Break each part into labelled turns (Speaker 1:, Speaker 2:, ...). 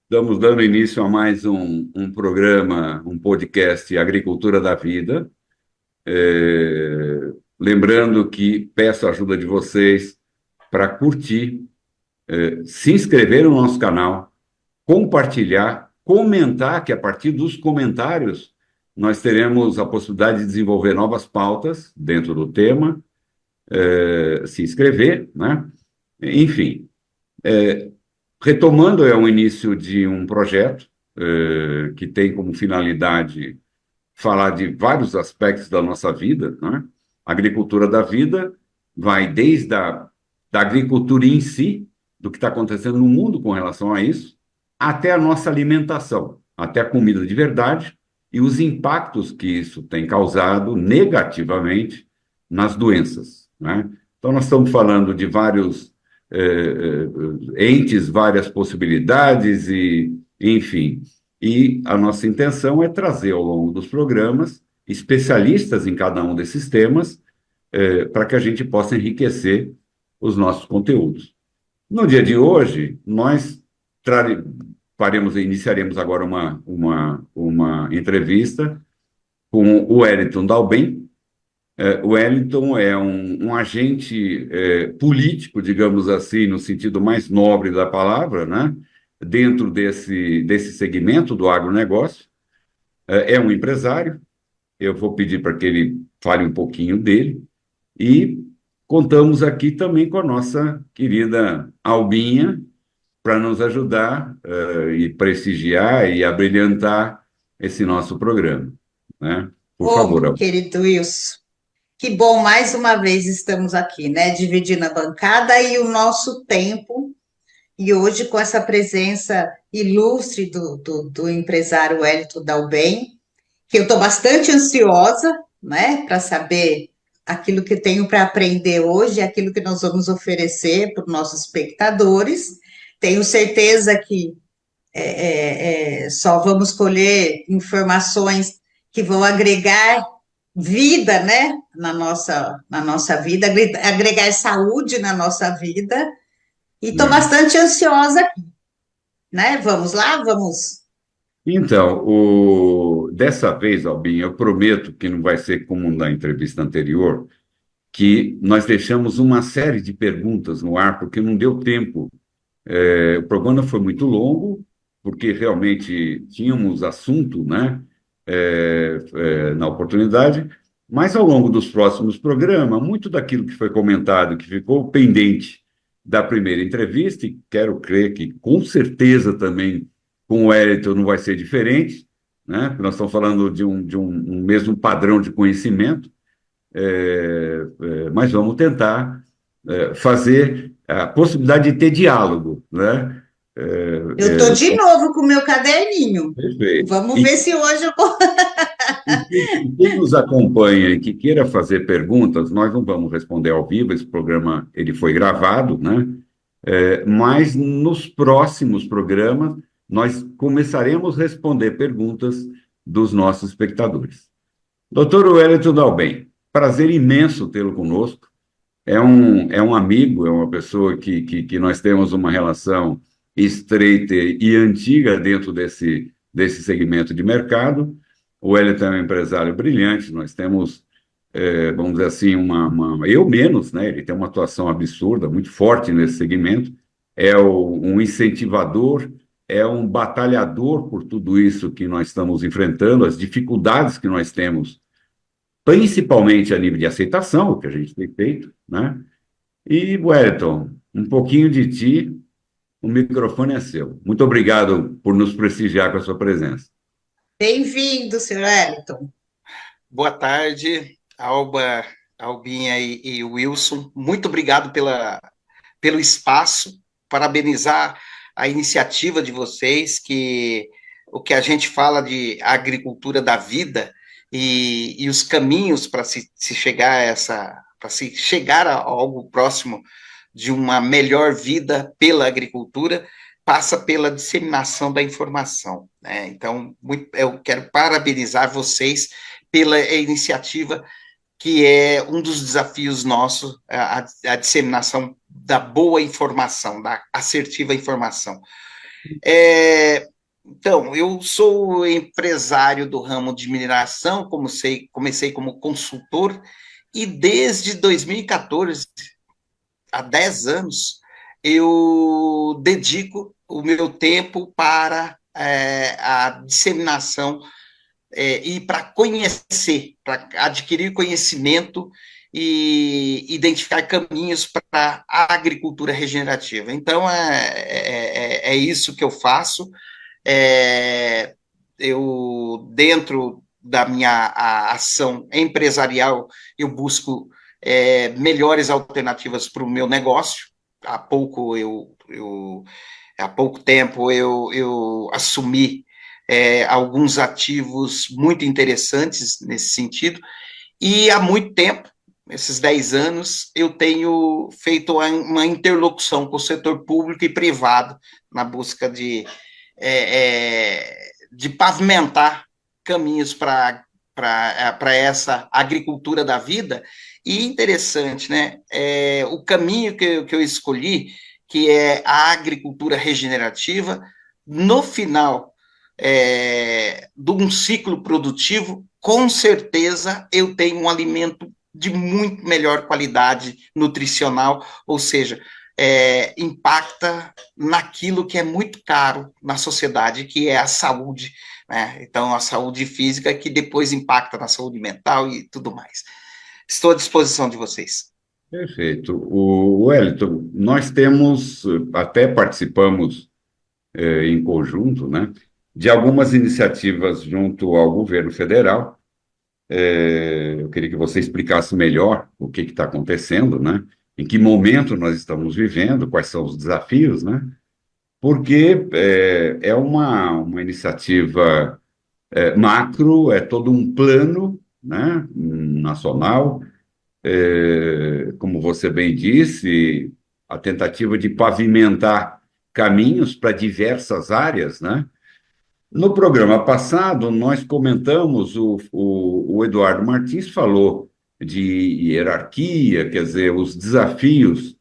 Speaker 1: Estamos dando início a mais um programa, um podcast Agricultura da Vida. Lembrando que peço a ajuda de vocês para curtir, se inscrever no nosso canal, compartilhar, comentar, que a partir dos comentários nós teremos a possibilidade de desenvolver novas pautas dentro do tema, se inscrever, né? Enfim. Retomando, é o início de um projeto que tem como finalidade falar de vários aspectos da nossa vida, né? A agricultura da vida vai desde da agricultura em si, do que está acontecendo no mundo com relação a isso, até a nossa alimentação, até a comida de verdade e os impactos que isso tem causado negativamente nas doenças, né? Então, nós estamos falando de vários entes, várias possibilidades e, enfim. E a nossa intenção é trazer ao longo dos programas especialistas em cada um desses temas, para que a gente possa enriquecer os nossos conteúdos. No dia de hoje, nós iniciaremos agora uma entrevista com o Wellington Dalben. O Wellington é um agente político, digamos assim, no sentido mais nobre da palavra, né? Dentro desse segmento do agronegócio. É um empresário. Eu vou pedir para que ele fale um pouquinho dele. E contamos aqui também com a nossa querida Albinha para nos ajudar e prestigiar e abrilhantar esse nosso programa, né? Por
Speaker 2: Ô,
Speaker 1: favor, Albinha.
Speaker 2: querido Wilson, que bom, mais uma vez estamos aqui, né? Dividindo a bancada e o nosso tempo, e hoje com essa presença ilustre do empresário Wellington Dalben, que eu estou bastante ansiosa, né, para saber aquilo que tenho para aprender hoje, aquilo que nós vamos oferecer para os nossos espectadores. Tenho certeza que só vamos colher informações que vão agregar vida, né, na nossa vida, agregar saúde na nossa vida, e estou
Speaker 1: É.
Speaker 2: bastante ansiosa aqui, né? Vamos lá, vamos.
Speaker 1: Então, dessa vez, Albinha, eu prometo que não vai ser como na entrevista anterior, que nós deixamos uma série de perguntas no ar, porque não deu tempo. O programa foi muito longo, porque realmente tínhamos assunto, né, na oportunidade, mas ao longo dos próximos programas, muito daquilo que foi comentado, que ficou pendente da primeira entrevista, e quero crer que com certeza também com o Wellington não vai ser diferente, né, porque nós estamos falando de um mesmo padrão de conhecimento, mas vamos tentar fazer a possibilidade de ter diálogo, né?
Speaker 2: Eu estou de novo com o meu caderninho.
Speaker 1: Perfeito.
Speaker 2: Vamos ver se hoje eu.
Speaker 1: Quem nos acompanha e que queira fazer perguntas, nós não vamos responder ao vivo, esse programa ele foi gravado, né? Mas nos próximos programas nós começaremos a responder perguntas dos nossos espectadores. Doutor Wellington Dalben, prazer imenso tê-lo conosco. É um amigo, é uma pessoa que nós temos uma relação estreita e antiga dentro desse segmento de mercado. O Wellington é um empresário brilhante, nós temos, vamos dizer assim, eu menos, né? Ele tem uma atuação absurda, muito forte nesse segmento, um incentivador, é um batalhador por tudo isso que nós estamos enfrentando, as dificuldades que nós temos principalmente a nível de aceitação, o que a gente tem feito, né? E, Wellington, um pouquinho de ti, o microfone é seu. Muito obrigado por nos prestigiar com a sua presença.
Speaker 2: Bem-vindo, senhor Wellington.
Speaker 3: Boa tarde, Alba, Albinha e Wilson. Muito obrigado pelo espaço. Parabenizar a iniciativa de vocês, que o que a gente fala de agricultura da vida e os caminhos para se chegar para se chegar a algo próximo de uma melhor vida pela agricultura, passa pela disseminação da informação, né? Então, eu quero parabenizar vocês pela iniciativa, que é um dos desafios nossos, a disseminação da boa informação, da assertiva informação. Então, eu sou empresário do ramo de mineração, comecei como consultor, e desde 2014, há 10 anos, eu dedico o meu tempo para a disseminação e para conhecer, para adquirir conhecimento e identificar caminhos para a agricultura regenerativa. Então, é isso que eu faço. É, eu, dentro da minha ação empresarial, eu busco melhores alternativas para o meu negócio. Há pouco há pouco tempo eu assumi alguns ativos muito interessantes nesse sentido, e há muito tempo, esses 10 anos, eu tenho feito uma interlocução com o setor público e privado na busca de pavimentar caminhos para essa agricultura da vida. E interessante, né? O caminho que eu escolhi, que é a agricultura regenerativa, no final de um ciclo produtivo, com certeza eu tenho um alimento de muito melhor qualidade nutricional, ou seja, impacta naquilo que é muito caro na sociedade, que é a saúde, né? Então, a saúde física, que depois impacta na saúde mental e tudo mais. Estou à disposição de vocês.
Speaker 1: Perfeito. O Wellington, nós temos, até participamos em conjunto, né, de algumas iniciativas junto ao governo federal. Eu queria que você explicasse melhor o que está acontecendo, né, em que momento nós estamos vivendo, quais são os desafios, né, porque é uma iniciativa macro, é todo um plano, né, nacional, como você bem disse, a tentativa de pavimentar caminhos para diversas áreas, né? No programa passado, nós comentamos, o Eduardo Martins falou de hierarquia, quer dizer, os desafios,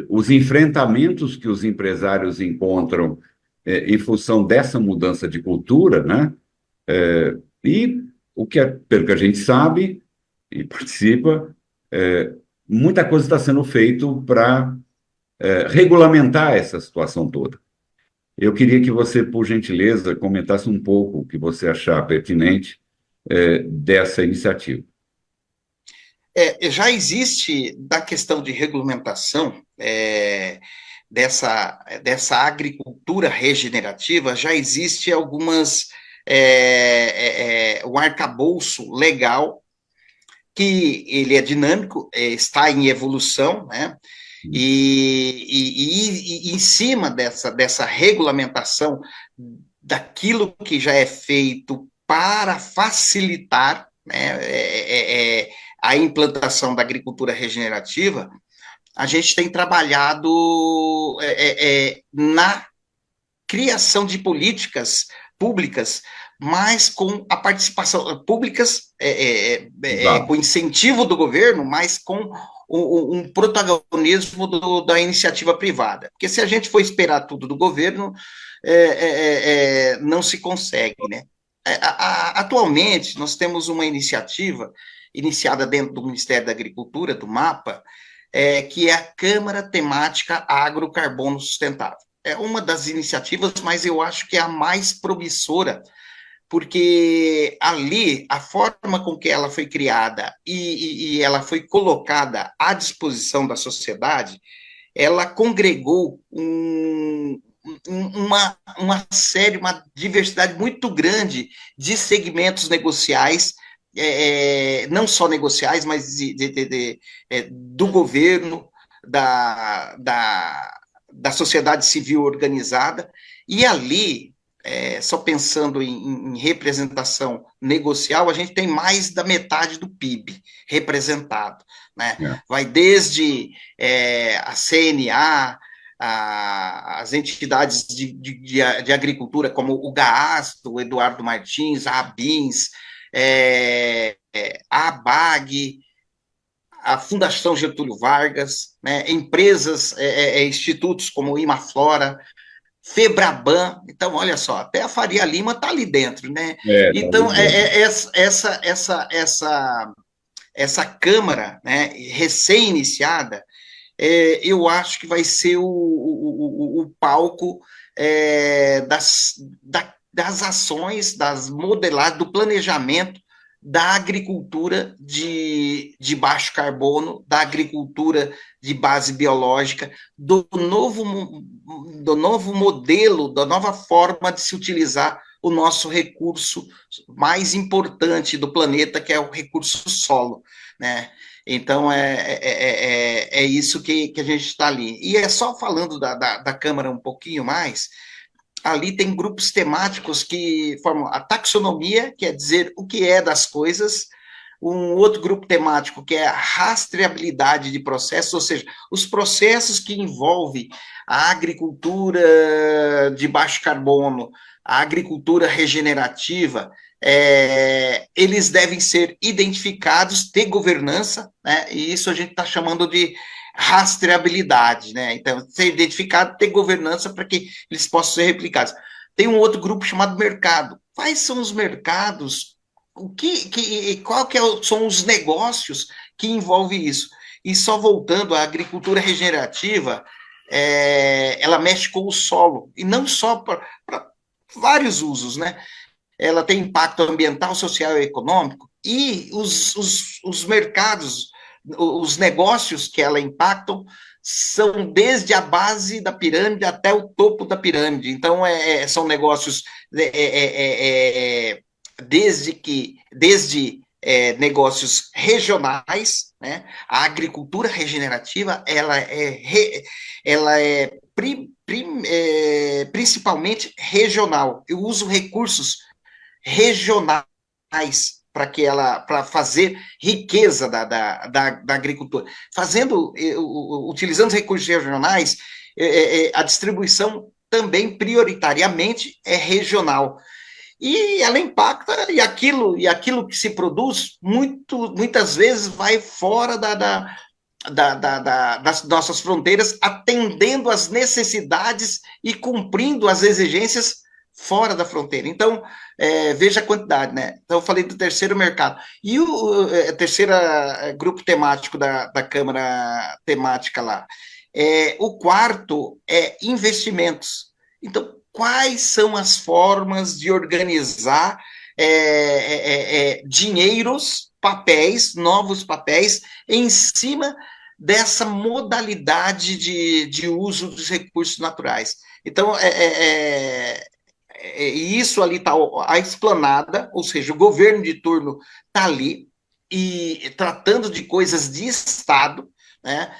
Speaker 1: os enfrentamentos que os empresários encontram em função dessa mudança de cultura, né? E o que, pelo que a gente sabe e participa, muita coisa está sendo feito para regulamentar essa situação toda. Eu queria que você, por gentileza, comentasse um pouco o que você achar pertinente dessa iniciativa.
Speaker 3: Já existe, da questão de regulamentação dessa agricultura regenerativa, já existe um arcabouço legal, que ele é dinâmico, está em evolução, né? E em cima dessa regulamentação, daquilo que já é feito para facilitar, né, a implantação da agricultura regenerativa, a gente tem trabalhado na criação de políticas públicas, mas com a participação públicas, com incentivo do governo, mas com um protagonismo da iniciativa privada. Porque se a gente for esperar tudo do governo, não se consegue, né? Atualmente, nós temos uma iniciativa iniciada dentro do Ministério da Agricultura, do MAPA, que é a Câmara Temática Agrocarbono Sustentável. É uma das iniciativas, mas eu acho que é a mais promissora, porque ali, a forma com que ela foi criada e ela foi colocada à disposição da sociedade, ela congregou uma diversidade muito grande de segmentos negociais, não só negociais, mas do governo, da sociedade civil organizada, e ali, só pensando em representação negocial, a gente tem mais da metade do PIB representado, né? Vai desde a CNA, as entidades de agricultura, como o GAAS, do Eduardo Martins, a ABINS, a ABAG, a Fundação Getúlio Vargas, né, empresas, institutos como o Imaflora, Febraban. Então, olha só, até a Faria Lima está ali dentro, né?
Speaker 1: Tá ali
Speaker 3: Então,
Speaker 1: dentro.
Speaker 3: essa Câmara, né, recém-iniciada, eu acho que vai ser o palco das ações, das modelagens, do planejamento da agricultura de baixo carbono, da agricultura de base biológica, do novo modelo, da nova forma de se utilizar o nosso recurso mais importante do planeta, que é o recurso solo, né? Então, é isso que a gente está ali. E é só falando da Câmara um pouquinho mais, ali tem grupos temáticos que formam a taxonomia, que é dizer o que é das coisas, um outro grupo temático que é a rastreabilidade de processos, ou seja, os processos que envolvem a agricultura de baixo carbono, a agricultura regenerativa, eles devem ser identificados, ter governança, né? E isso a gente está chamando de rastreabilidade, né? Então, ser identificado, ter governança para que eles possam ser replicados. Tem um outro grupo chamado mercado. Quais são os mercados? Qual são os negócios que envolvem isso? E só voltando, a agricultura regenerativa, ela mexe com o solo, e não só para vários usos, né? Ela tem impacto ambiental, social e econômico, e os mercados, os negócios que ela impactam são desde a base da pirâmide até o topo da pirâmide. Então, são negócios desde negócios regionais, né? A agricultura regenerativa ela é principalmente regional. Eu uso recursos regionais para fazer riqueza da agricultura. Utilizando os recursos regionais, a distribuição também prioritariamente é regional. E ela impacta, e aquilo que se produz, muitas vezes vai fora das nossas fronteiras, atendendo às necessidades e cumprindo as exigências fora da fronteira. Então, veja a quantidade, né? Então, eu falei do terceiro mercado. E o terceiro grupo temático da Câmara temática lá. O quarto é investimentos. Então, quais são as formas de organizar dinheiros, papéis, novos papéis, em cima dessa modalidade de uso dos recursos naturais? Então, e isso ali está a esplanada, ou seja, o governo de turno está ali e tratando de coisas de Estado, né?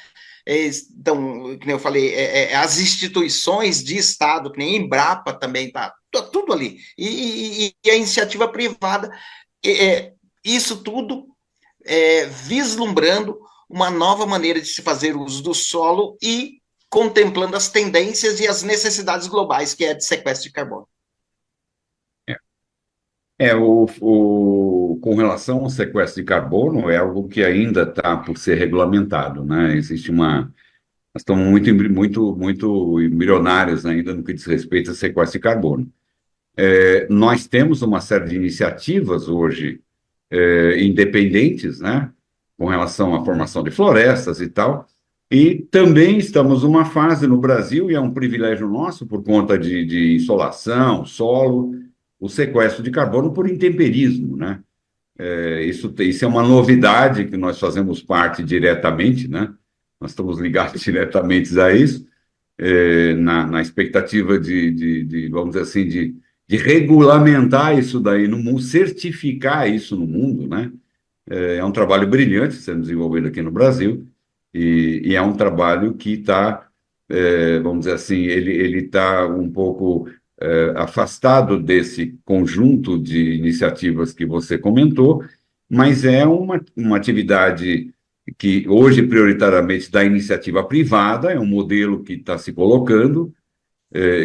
Speaker 3: Então, como eu falei, as instituições de Estado, que nem a Embrapa também está tudo ali, e a iniciativa privada, isso tudo vislumbrando uma nova maneira de se fazer uso do solo e contemplando as tendências e as necessidades globais, que é de sequestro de carbono.
Speaker 1: Com relação ao sequestro de carbono, é algo que ainda está por ser regulamentado, né? Nós estamos muito embrionários ainda no que diz respeito a sequestro de carbono. Nós temos uma série de iniciativas hoje, independentes, né? Com relação à formação de florestas e tal, e também estamos numa fase no Brasil, e é um privilégio nosso, por conta de insolação, solo, o sequestro de carbono por intemperismo, né? Isso é uma novidade que nós fazemos parte diretamente, né? Nós estamos ligados diretamente a isso, na expectativa vamos dizer assim, de regulamentar isso daí no mundo, certificar isso no mundo, né? É um trabalho brilhante sendo desenvolvido aqui no Brasil, e é um trabalho que está, vamos dizer assim, ele está um pouco afastado desse conjunto de iniciativas que você comentou, mas é uma atividade que hoje, prioritariamente, da iniciativa privada, é um modelo que está se colocando,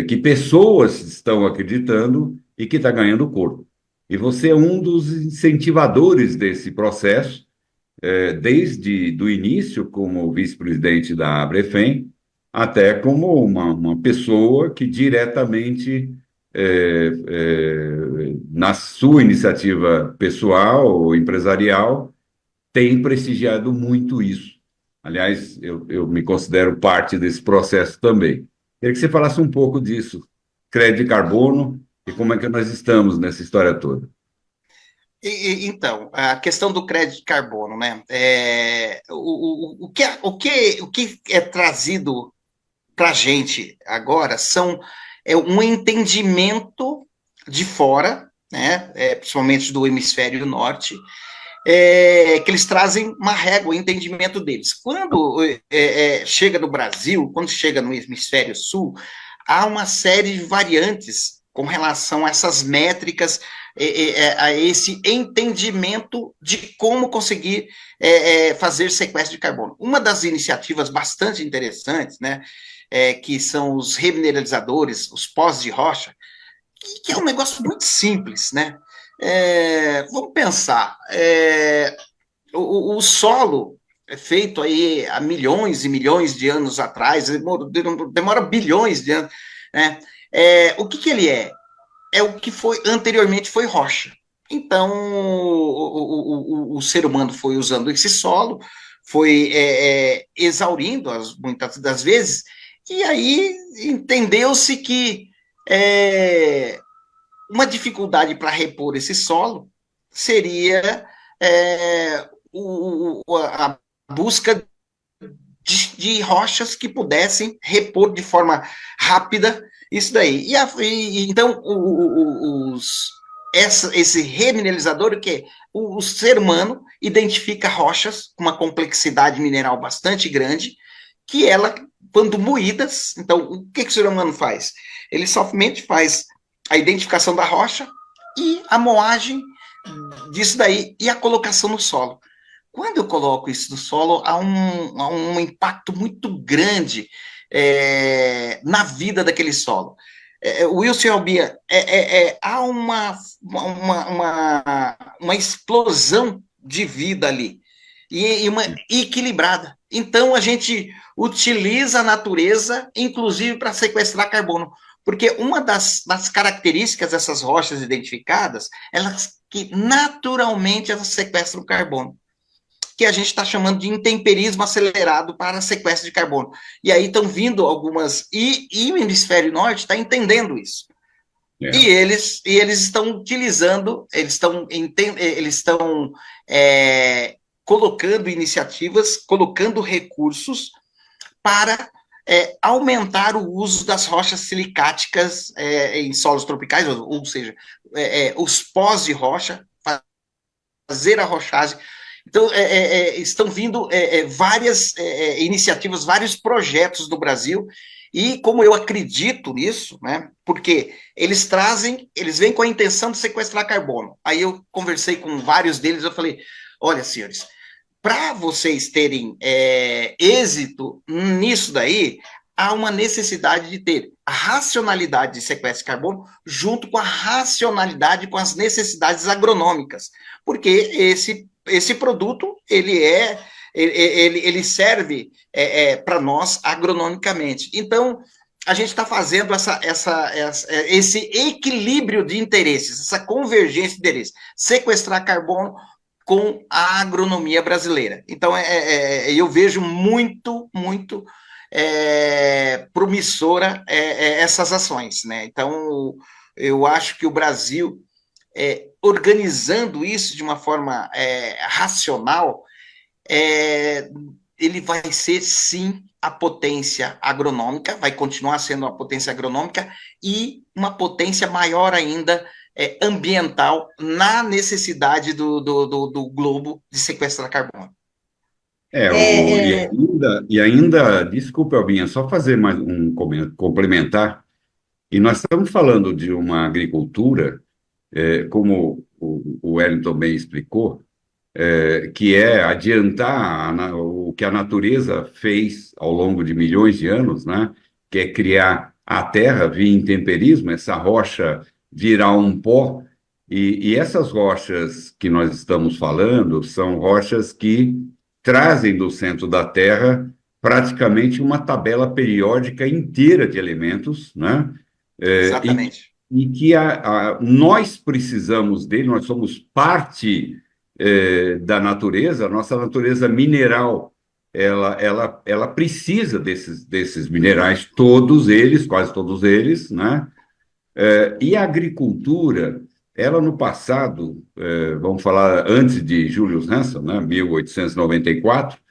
Speaker 1: que pessoas estão acreditando e que está ganhando corpo. E você é um dos incentivadores desse processo, desde o início, como vice-presidente da Abrefem, até como uma pessoa que diretamente, na sua iniciativa pessoal ou empresarial, tem prestigiado muito isso. Aliás, eu me considero parte desse processo também. Queria que você falasse um pouco disso, crédito de carbono e como é que nós estamos nessa história toda.
Speaker 3: Então, a questão do crédito de carbono, né? O que é trazido para a gente agora é um entendimento de fora, né? Principalmente do hemisfério norte, que eles trazem uma régua, o entendimento deles. Quando chega no Brasil, quando chega no hemisfério sul, há uma série de variantes com relação a essas métricas, a esse entendimento de como conseguir fazer sequestro de carbono. Uma das iniciativas bastante interessantes, né, que são os remineralizadores, os pós de rocha, que é um negócio muito simples, né? Vamos pensar, o solo é feito aí há milhões e milhões de anos atrás, demora bilhões de anos, né? O que ele é? É o que foi anteriormente foi rocha. Então, o ser humano foi usando esse solo, foi exaurindo muitas das vezes, e aí entendeu-se que uma dificuldade para repor esse solo seria a busca de rochas que pudessem repor de forma rápida isso daí. Então, esse remineralizador, o que o ser humano identifica rochas com uma complexidade mineral bastante grande, que ela, quando moídas, então, o que o ser humano faz? Ele somente faz a identificação da rocha e a moagem disso daí e a colocação no solo. Quando eu coloco isso no solo, há um impacto muito grande na vida daquele solo. O Wilson Albia, há uma explosão de vida ali, e uma equilibrada. Então, a gente utiliza a natureza, inclusive, para sequestrar carbono. Porque uma das características dessas rochas identificadas, elas que naturalmente elas sequestram carbono, que a gente está chamando de intemperismo acelerado para sequestro de carbono. E aí estão vindo algumas, e o hemisfério norte está entendendo isso.
Speaker 1: É.
Speaker 3: E eles estão utilizando, eles estão colocando iniciativas, colocando recursos para aumentar o uso das rochas silicáticas em solos tropicais, ou seja, os pós de rocha, fazer a rochagem. Então, estão vindo várias iniciativas, vários projetos do Brasil, e como eu acredito nisso, né, porque eles vêm com a intenção de sequestrar carbono. Aí eu conversei com vários deles, eu falei, olha, senhores, para vocês terem êxito nisso daí, há uma necessidade de ter a racionalidade de sequestro de carbono junto com a racionalidade com as necessidades agronômicas, porque esse produto ele serve para nós agronomicamente. Então, a gente está fazendo esse equilíbrio de interesses, essa convergência de interesses, sequestrar carbono com a agronomia brasileira. Então, eu vejo muito promissora essas ações, né? Então, eu acho que o Brasil, organizando isso de uma forma racional, ele vai ser, sim, a potência agronômica, vai continuar sendo uma potência agronômica e uma potência maior ainda ambiental na necessidade do globo de sequestrar carbono.
Speaker 1: E ainda, desculpe, Albinha, só fazer mais um complementar. E nós estamos falando de uma agricultura, como o Wellington bem explicou, que é adiantar o que a natureza fez ao longo de milhões de anos, né? Que é criar a terra via intemperismo, essa rocha virar um pó. E essas rochas que nós estamos falando são rochas que trazem do centro da Terra praticamente uma tabela periódica inteira de elementos, né?
Speaker 3: Exatamente.
Speaker 1: E que nós precisamos dele, nós somos parte da natureza, a nossa natureza mineral, ela precisa desses minerais, todos eles, quase todos eles, né? E a agricultura, ela no passado, vamos falar antes de Julius Hansen, né, 1894,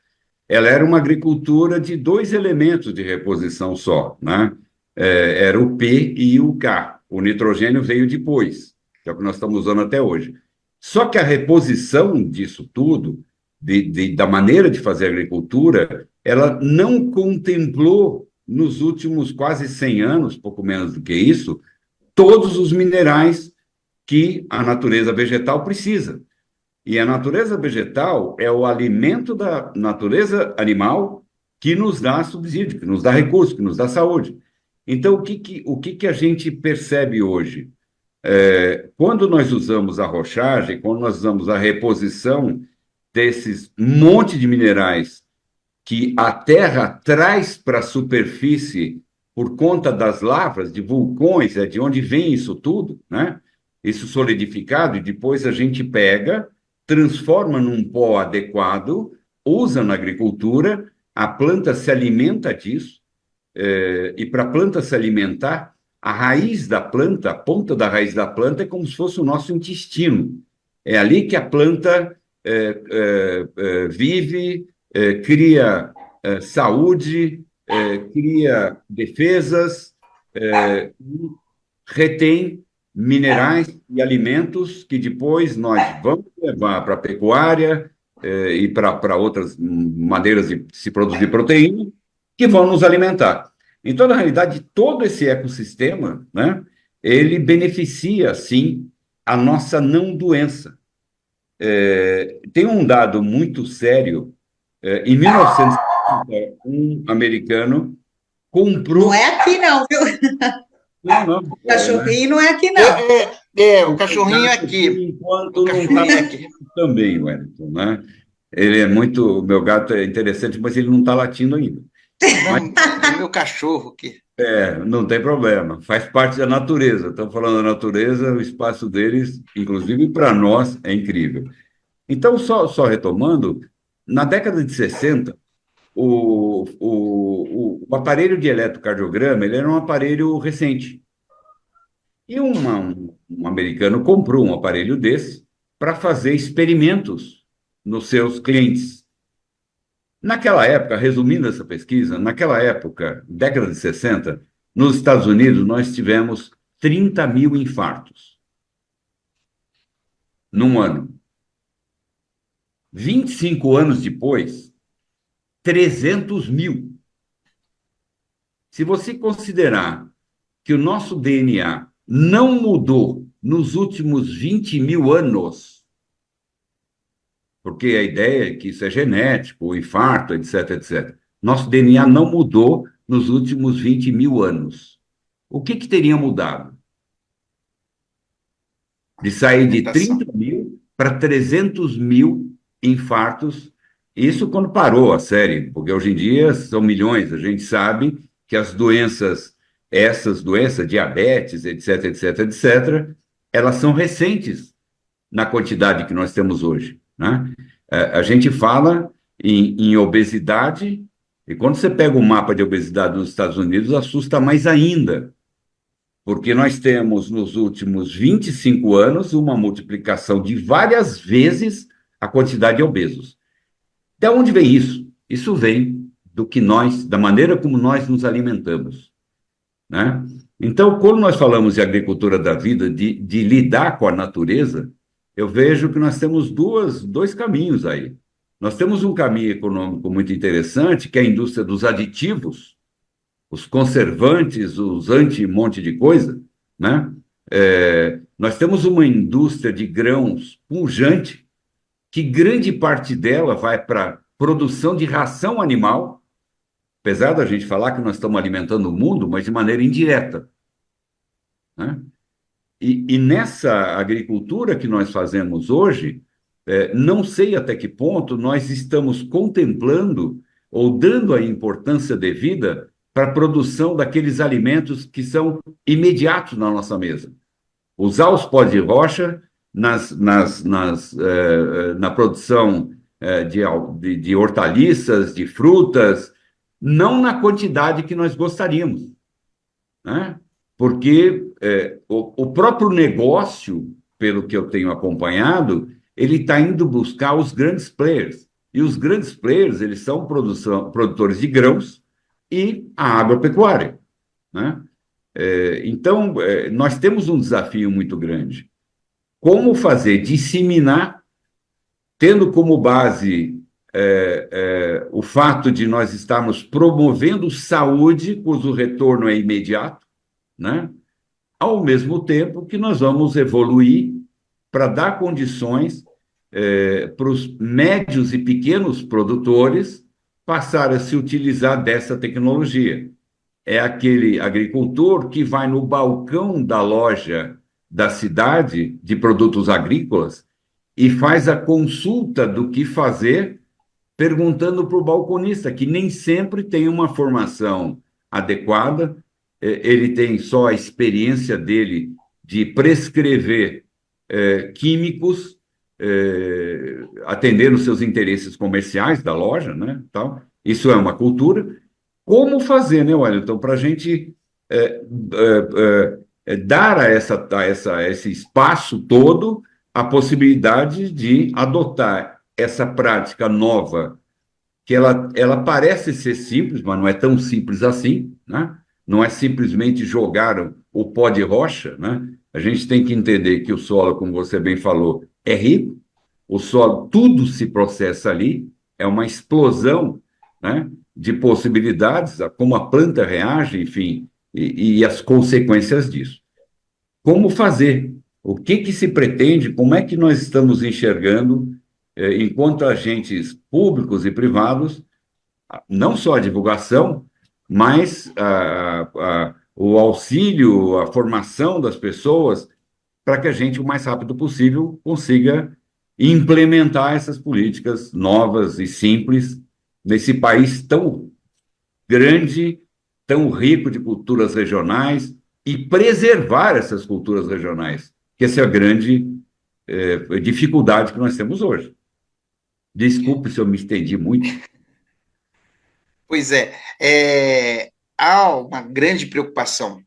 Speaker 1: ela era uma agricultura de dois elementos de reposição só, né? Era o P e o K. O nitrogênio veio depois, que é o que nós estamos usando até hoje. Só que a reposição disso tudo, da maneira de fazer agricultura, ela não contemplou, nos últimos quase 100 anos, pouco menos do que isso, todos os minerais que a natureza vegetal precisa. E a natureza vegetal é o alimento da natureza animal que nos dá subsídio, que nos dá recurso, que nos dá saúde. Então, o que a gente percebe hoje? Quando nós usamos a rochagem, quando nós usamos a reposição desses monte de minerais que a Terra traz para a superfície por conta das lavras, de vulcões, é de onde vem isso tudo, né? Isso solidificado, e depois a gente pega, transforma num pó adequado, usa na agricultura, a planta se alimenta disso, e para a planta se alimentar, a raiz da planta, a ponta da raiz da planta é como se fosse o nosso intestino. É ali que a planta vive, cria saúde, cria defesas, retém minerais e alimentos que depois nós vamos levar para a pecuária e para outras maneiras de se produzir proteína, que vão nos alimentar. Então, na realidade, todo esse ecossistema, né, ele beneficia, sim, a nossa não doença. Tem um dado muito sério. Em 1950, um americano comprou...
Speaker 2: Não é aqui não, viu?
Speaker 1: Não,
Speaker 2: Cachorrinho não é aqui não.
Speaker 3: O cachorrinho é aqui.
Speaker 1: Enquanto
Speaker 3: O
Speaker 1: não
Speaker 3: cachorrinho
Speaker 1: está
Speaker 3: é aqui.
Speaker 1: também, Wellington, né? Ele é muito... O meu gato é interessante, mas ele não está latindo ainda.
Speaker 3: Não, é meu cachorro aqui.
Speaker 1: Não tem problema. Faz parte da natureza. Estamos falando da natureza, o espaço deles, inclusive para nós, é incrível. Então, só retomando, na década de 60, o aparelho de eletrocardiograma ele era um aparelho recente. E um americano comprou um aparelho desse para fazer experimentos nos seus clientes. Naquela época, resumindo essa pesquisa, naquela época, década de 60, nos Estados Unidos, nós tivemos 30 mil infartos num ano. 25 anos depois, 300 mil. Se você considerar que o nosso DNA não mudou nos últimos 20 mil anos, porque a ideia é que isso é genético, o infarto, etc, etc. Nosso DNA não mudou nos últimos 20 mil anos. O que teria mudado? De sair de 30 mil para 300 mil infartos. Isso quando parou a série, porque hoje em dia são milhões. A gente sabe que as doenças, essas doenças, diabetes, etc, etc, etc, elas são recentes na quantidade que nós temos hoje, né? A gente fala em obesidade, e quando você pega o mapa de obesidade nos Estados Unidos, assusta mais ainda, porque nós temos, nos últimos 25 anos, uma multiplicação de várias vezes a quantidade de obesos. De onde vem isso? Isso vem da maneira como nós nos alimentamos, né? Então, quando nós falamos de agricultura da vida, de lidar com a natureza, eu vejo que nós temos dois caminhos aí. Nós temos um caminho econômico muito interessante, que é a indústria dos aditivos, os conservantes, os anti-monte de coisa, né? Nós temos uma indústria de grãos pujante, que grande parte dela vai para produção de ração animal, apesar da gente falar que nós estamos alimentando o mundo, mas de maneira indireta, né? E nessa agricultura que nós fazemos hoje, não sei até que ponto nós estamos contemplando ou dando a importância devida para a produção daqueles alimentos que são imediatos na nossa mesa. Usar os pós de rocha na produção de hortaliças, de frutas, não na quantidade que nós gostaríamos, né? Porque o próprio negócio, pelo que eu tenho acompanhado, ele está indo buscar os grandes players. E os grandes players, eles são produtores de grãos e a agropecuária, né? Então, nós temos um desafio muito grande. Como fazer disseminar, tendo como base o fato de nós estarmos promovendo saúde, cujo retorno é imediato, né? Ao mesmo tempo que nós vamos evoluir para dar condições para os médios e pequenos produtores passar a se utilizar dessa tecnologia. É aquele agricultor que vai no balcão da loja da cidade de produtos agrícolas e faz a consulta do que fazer, perguntando para o balconista, que nem sempre tem uma formação adequada, ele tem só a experiência dele de prescrever químicos, atendendo seus interesses comerciais da loja, né? Então, isso é uma cultura. Como fazer, né, Wellington, para a gente dar a esse espaço todo a possibilidade de adotar essa prática nova, que ela parece ser simples, mas não é tão simples assim, né? Não é simplesmente jogar o pó de rocha, né? A gente tem que entender que o solo, como você bem falou, é rico, o solo, tudo se processa ali, é uma explosão, né, de possibilidades, como a planta reage, enfim, e as consequências disso. Como fazer? O que se pretende? Como é que nós estamos enxergando, enquanto agentes públicos e privados, não só a divulgação, mas o auxílio, a formação das pessoas, para que a gente, o mais rápido possível, consiga implementar essas políticas novas e simples nesse país tão grande, tão rico de culturas regionais, e preservar essas culturas regionais, que essa é a grande dificuldade que nós temos hoje. Desculpe se eu me estendi muito.
Speaker 3: Pois há uma grande preocupação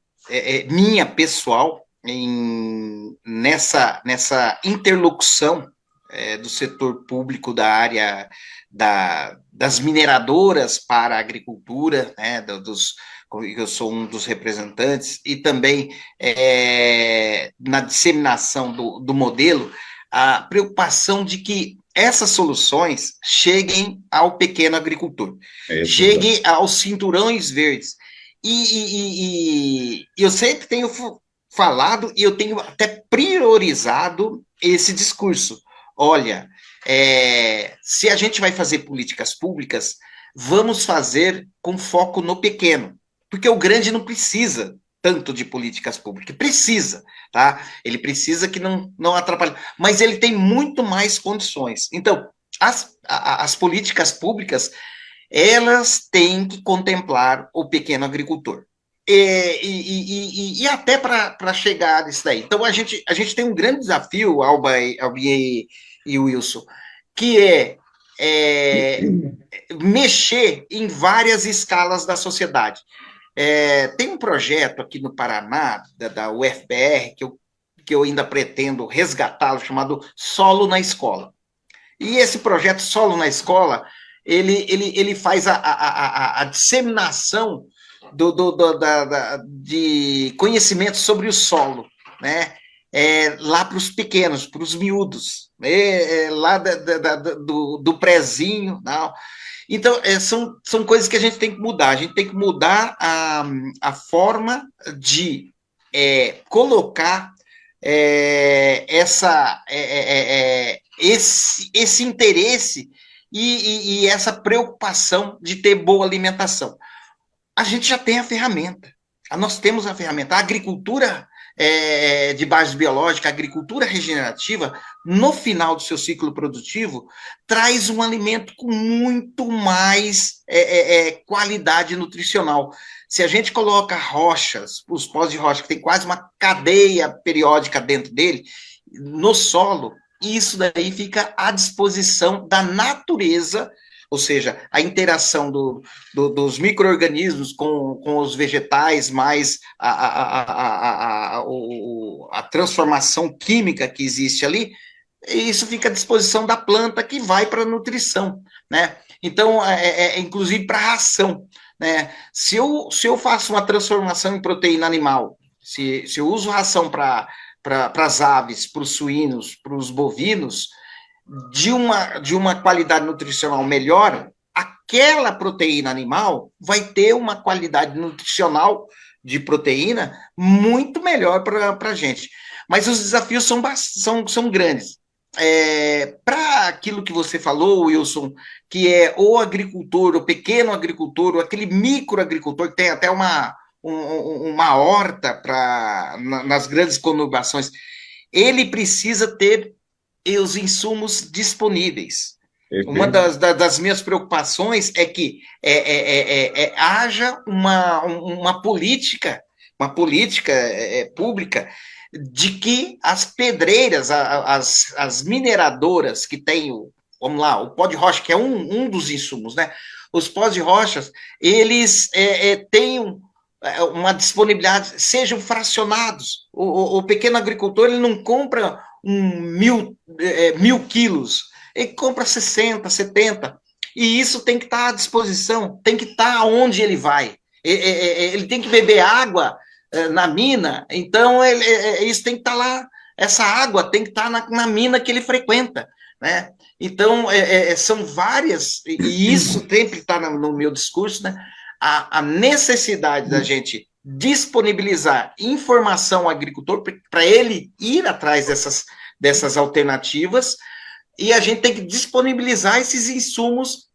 Speaker 3: minha pessoal nessa interlocução do setor público da área das mineradoras para a agricultura, né, eu sou um dos representantes, e também na disseminação do modelo, a preocupação de que essas soluções cheguem ao pequeno agricultor, cheguem aos cinturões verdes. E eu sempre tenho falado, e eu tenho até priorizado esse discurso. Olha, se a gente vai fazer políticas públicas, vamos fazer com foco no pequeno, porque o grande não precisa tanto de políticas públicas, precisa, tá? Ele precisa que não atrapalhe, mas ele tem muito mais condições. Então, as políticas públicas, elas têm que contemplar o pequeno agricultor. E até para chegar nisso daí. Então, a gente tem um grande desafio, Alba e Wilson, que mexer em várias escalas da sociedade. Tem um projeto aqui no Paraná, da UFPR, que eu ainda pretendo resgatá-lo, chamado Solo na Escola. E esse projeto Solo na Escola, ele faz a disseminação de conhecimento sobre o solo, né? Lá para os pequenos, para os miúdos, lá do prezinho, não. Então, são coisas que a gente tem que mudar. A gente tem que mudar a forma de colocar esse interesse e essa preocupação de ter boa alimentação. A gente já tem a ferramenta. Nós temos a ferramenta. A agricultura de base biológica, a agricultura regenerativa, no final do seu ciclo produtivo, traz um alimento com muito mais qualidade nutricional. Se a gente coloca rochas, os pós de rocha, que tem quase uma cadeia periódica dentro dele, no solo, isso daí fica à disposição da natureza, ou seja, a interação dos micro-organismos com os vegetais, mais a transformação química que existe ali, isso fica à disposição da planta que vai para a nutrição, né? Então, inclusive para a ração, né? Se eu faço uma transformação em proteína animal, se eu uso ração para as aves, para os suínos, para os bovinos, de uma qualidade nutricional melhor, aquela proteína animal vai ter uma qualidade nutricional de proteína muito melhor para a gente. Mas os desafios são grandes. Para aquilo que você falou, Wilson, que é o agricultor, o pequeno agricultor, ou aquele microagricultor que tem até uma horta nas grandes conurbações, ele precisa ter os insumos disponíveis. Uma das minhas preocupações é que haja uma política pública de que as pedreiras, as mineradoras que têm vamos lá, o pó de rocha, que é um dos insumos, né? Os pós de rochas, eles tenham uma disponibilidade, sejam fracionados. O pequeno agricultor, ele não compra 1.000 quilos, ele compra 60, 70, e isso tem que estar à disposição, tem que estar onde ele vai. Ele tem que beber água na mina, então isso tem que estar lá, essa água tem que estar na mina que ele frequenta, né? Então, são várias, e isso sempre está no meu discurso, né? A necessidade da gente disponibilizar informação ao agricultor para ele ir atrás dessas alternativas, e a gente tem que disponibilizar esses insumos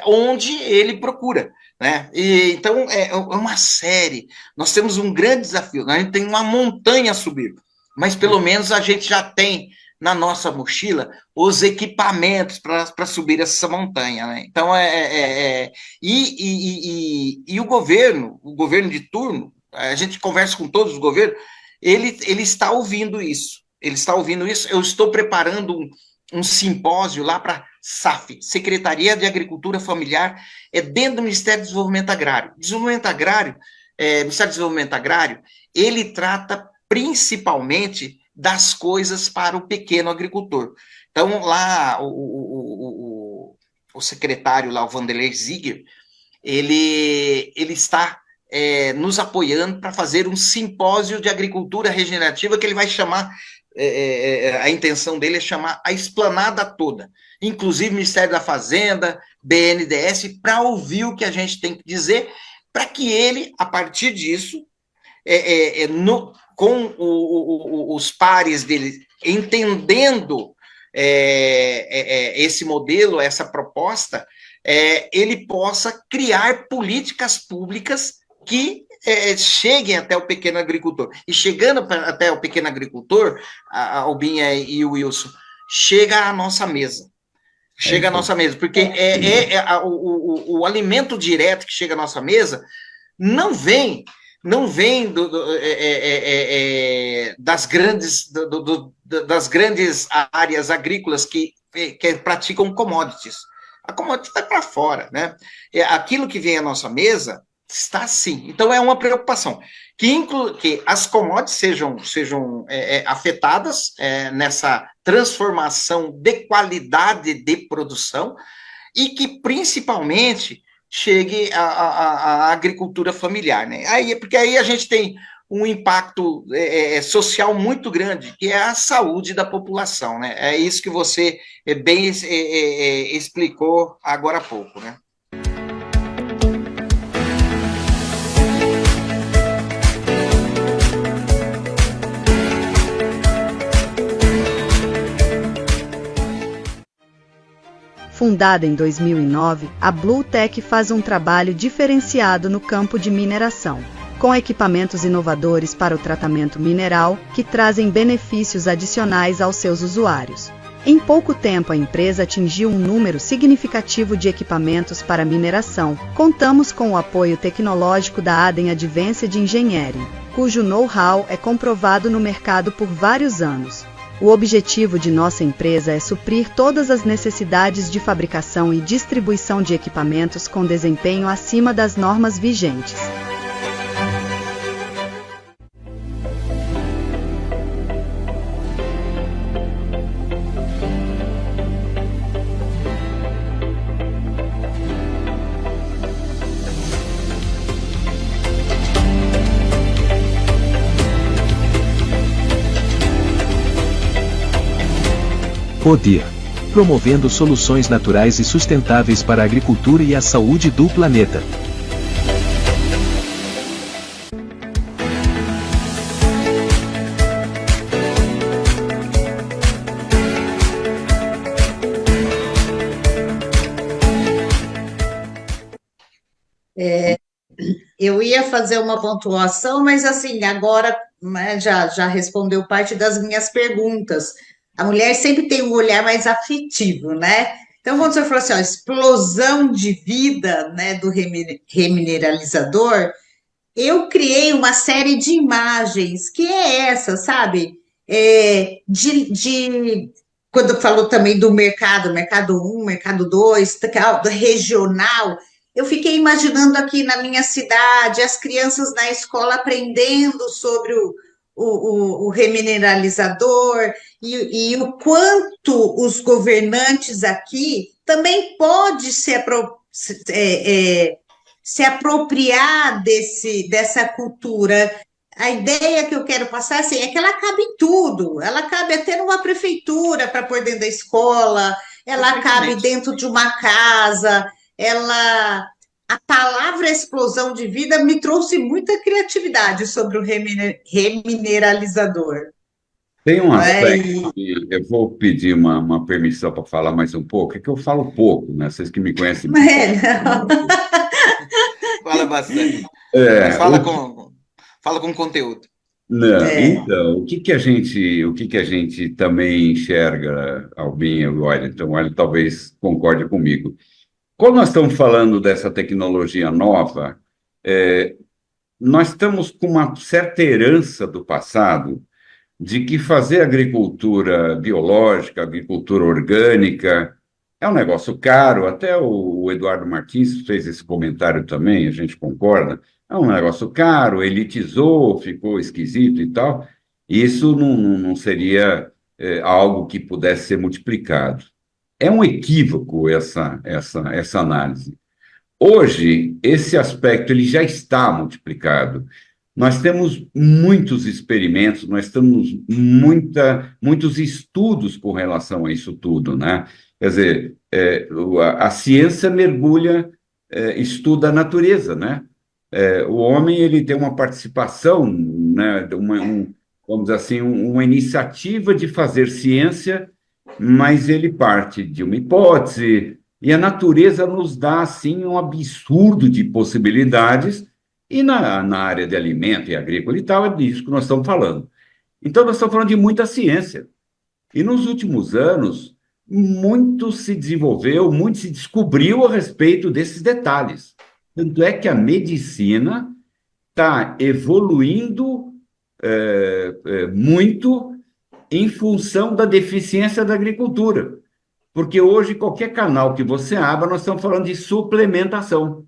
Speaker 3: onde ele procura, né? Então, é uma série. Nós temos um grande desafio, a gente tem uma montanha a subir, mas pelo menos a gente já tem na nossa mochila os equipamentos para subir essa montanha, né? Então, e o governo de turno, a gente conversa com todos os governos, ele está ouvindo isso. Eu estou preparando um simpósio lá para SAF, Secretaria de Agricultura Familiar, dentro do Ministério do Desenvolvimento Agrário. Ministério do Desenvolvimento Agrário, ele trata principalmente das coisas para o pequeno agricultor. Então, lá, o secretário, lá, o Vanderlei Ziegler, ele está nos apoiando para fazer um simpósio de agricultura regenerativa, que ele vai chamar, a intenção dele é chamar a esplanada toda, inclusive Ministério da Fazenda, BNDES, para ouvir o que a gente tem que dizer, para que ele, a partir disso, com os pares dele, entendendo esse modelo, essa proposta, ele possa criar políticas públicas que cheguem até o pequeno agricultor. E chegando até o pequeno agricultor, a Albinha e o Wilson, chega à nossa mesa. Chega à nossa mesa, porque o alimento direto que chega à nossa mesa não vem das grandes áreas agrícolas que praticam commodities. A commodity vai para fora, né? Aquilo que vem à nossa mesa está sim. Então, é uma preocupação que as commodities sejam afetadas nessa transformação de qualidade de produção e que, principalmente, chegue à agricultura familiar, né? Porque aí a gente tem um impacto social muito grande, que é a saúde da população, né? É isso que você bem explicou agora há pouco, né?
Speaker 4: Fundada em 2009, a Bluetech faz um trabalho diferenciado no campo de mineração. com equipamentos inovadores para o tratamento mineral, que trazem benefícios adicionais aos seus usuários. Em pouco tempo, a empresa atingiu um número significativo de equipamentos para mineração. Contamos com o apoio tecnológico da Adem Advanced Engineering, cujo know-how é comprovado no mercado por vários anos. O objetivo de nossa empresa é suprir todas as necessidades de fabricação e distribuição de equipamentos com desempenho acima das normas vigentes.
Speaker 5: Poder. Promovendo soluções naturais e sustentáveis para a agricultura e a saúde do planeta.
Speaker 2: Eu ia fazer uma pontuação, mas assim, agora, né, já respondeu parte das minhas perguntas. A mulher sempre tem um olhar mais afetivo, né? Então, quando você falou assim, ó, explosão de vida, né, do remineralizador, eu criei uma série de imagens, que é essa, sabe? Quando falou também do mercado um, mercado 2, do regional, eu fiquei imaginando aqui na minha cidade, as crianças na escola aprendendo sobre o remineralizador e o quanto os governantes aqui também podem se apropriar dessa cultura. A ideia que eu quero passar assim, é que ela cabe em tudo, ela cabe até numa prefeitura para pôr dentro da escola, ela cabe dentro de uma casa, a palavra explosão de vida me trouxe muita criatividade sobre o remineralizador.
Speaker 1: Tem um
Speaker 2: Não é?
Speaker 1: aspecto, eu vou pedir uma permissão para falar mais um pouco, é que eu falo pouco, né? Vocês que me conhecem.
Speaker 2: Não.
Speaker 3: Fala bastante.
Speaker 1: É,
Speaker 3: Fala com conteúdo.
Speaker 1: não,
Speaker 2: É.
Speaker 1: então, o que que a gente também enxerga, Albinha e Wellington? O Wellington talvez concorde comigo. Quando nós estamos falando dessa tecnologia nova, nós estamos com uma certa herança do passado de que fazer agricultura biológica, agricultura orgânica, é um negócio caro. Até o Eduardo Martins fez esse comentário também, a gente concorda. É um negócio caro, elitizou, ficou esquisito e tal. Isso não seria algo que pudesse ser multiplicado. É um equívoco essa análise. Hoje, esse aspecto ele já está multiplicado. Nós temos muitos experimentos, nós temos muitos estudos com relação a isso tudo, né? Quer dizer, a ciência mergulha, estuda a natureza, né? O homem ele tem uma participação, né? Vamos dizer assim, uma iniciativa de fazer ciência, mas ele parte de uma hipótese, e a natureza nos dá, assim, um absurdo de possibilidades, e na área de alimento e agrícola e tal, é disso que nós estamos falando. Então, nós estamos falando de muita ciência. E nos últimos anos, muito se desenvolveu, muito se descobriu a respeito desses detalhes. Tanto é que a medicina está evoluindo muito em função da deficiência da agricultura. Porque hoje, qualquer canal que você abra, nós estamos falando de suplementação.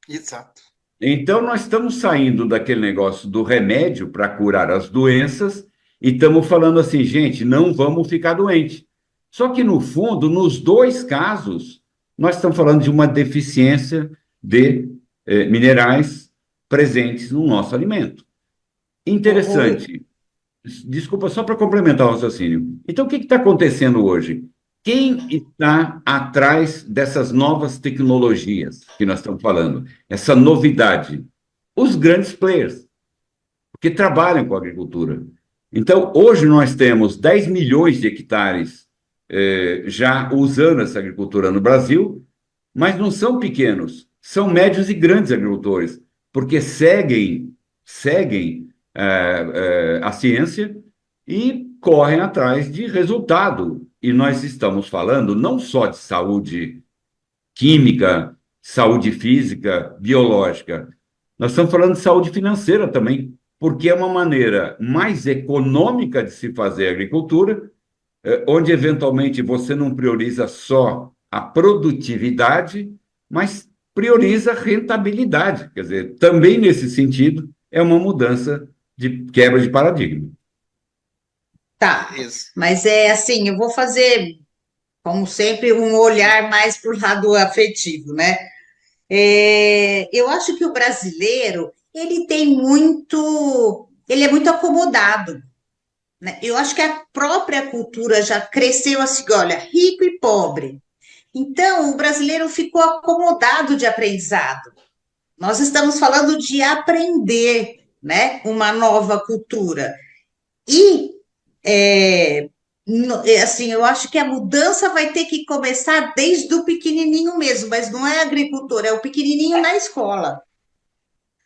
Speaker 3: Exato.
Speaker 1: Então, nós estamos saindo daquele negócio do remédio para curar as doenças e estamos falando assim, gente, não vamos ficar doente. Só que, no fundo, nos dois casos, nós estamos falando de uma deficiência de minerais presentes no nosso alimento. Interessante. Desculpa, só para complementar o raciocínio. Então, o que está acontecendo hoje? Quem está atrás dessas novas tecnologias que nós estamos falando? Essa novidade? Os grandes players, que trabalham com a agricultura. Então, hoje nós temos 10 milhões de hectares já usando essa agricultura no Brasil, mas não são pequenos, são médios e grandes agricultores, porque seguem seguem a ciência e correm atrás de resultado. E nós estamos falando não só de saúde química, saúde física, biológica, nós estamos falando de saúde financeira também, porque é uma maneira mais econômica de se fazer agricultura, onde eventualmente você não prioriza só a produtividade, mas prioriza a rentabilidade. Quer dizer, também nesse sentido, é uma mudança de quebra de paradigma.
Speaker 2: Tá,
Speaker 3: Isso.
Speaker 2: mas é assim, eu vou fazer, como sempre, um olhar mais para o lado afetivo, né? Eu acho que o brasileiro, ele é muito acomodado, né? Eu acho que a própria cultura já cresceu assim, olha, rico e pobre. Então, o brasileiro ficou acomodado de aprendizado. Nós estamos falando de aprender, né, uma nova cultura. E, assim, eu acho que a mudança vai ter que começar desde o pequenininho mesmo, mas não é agricultor, é o pequenininho na escola.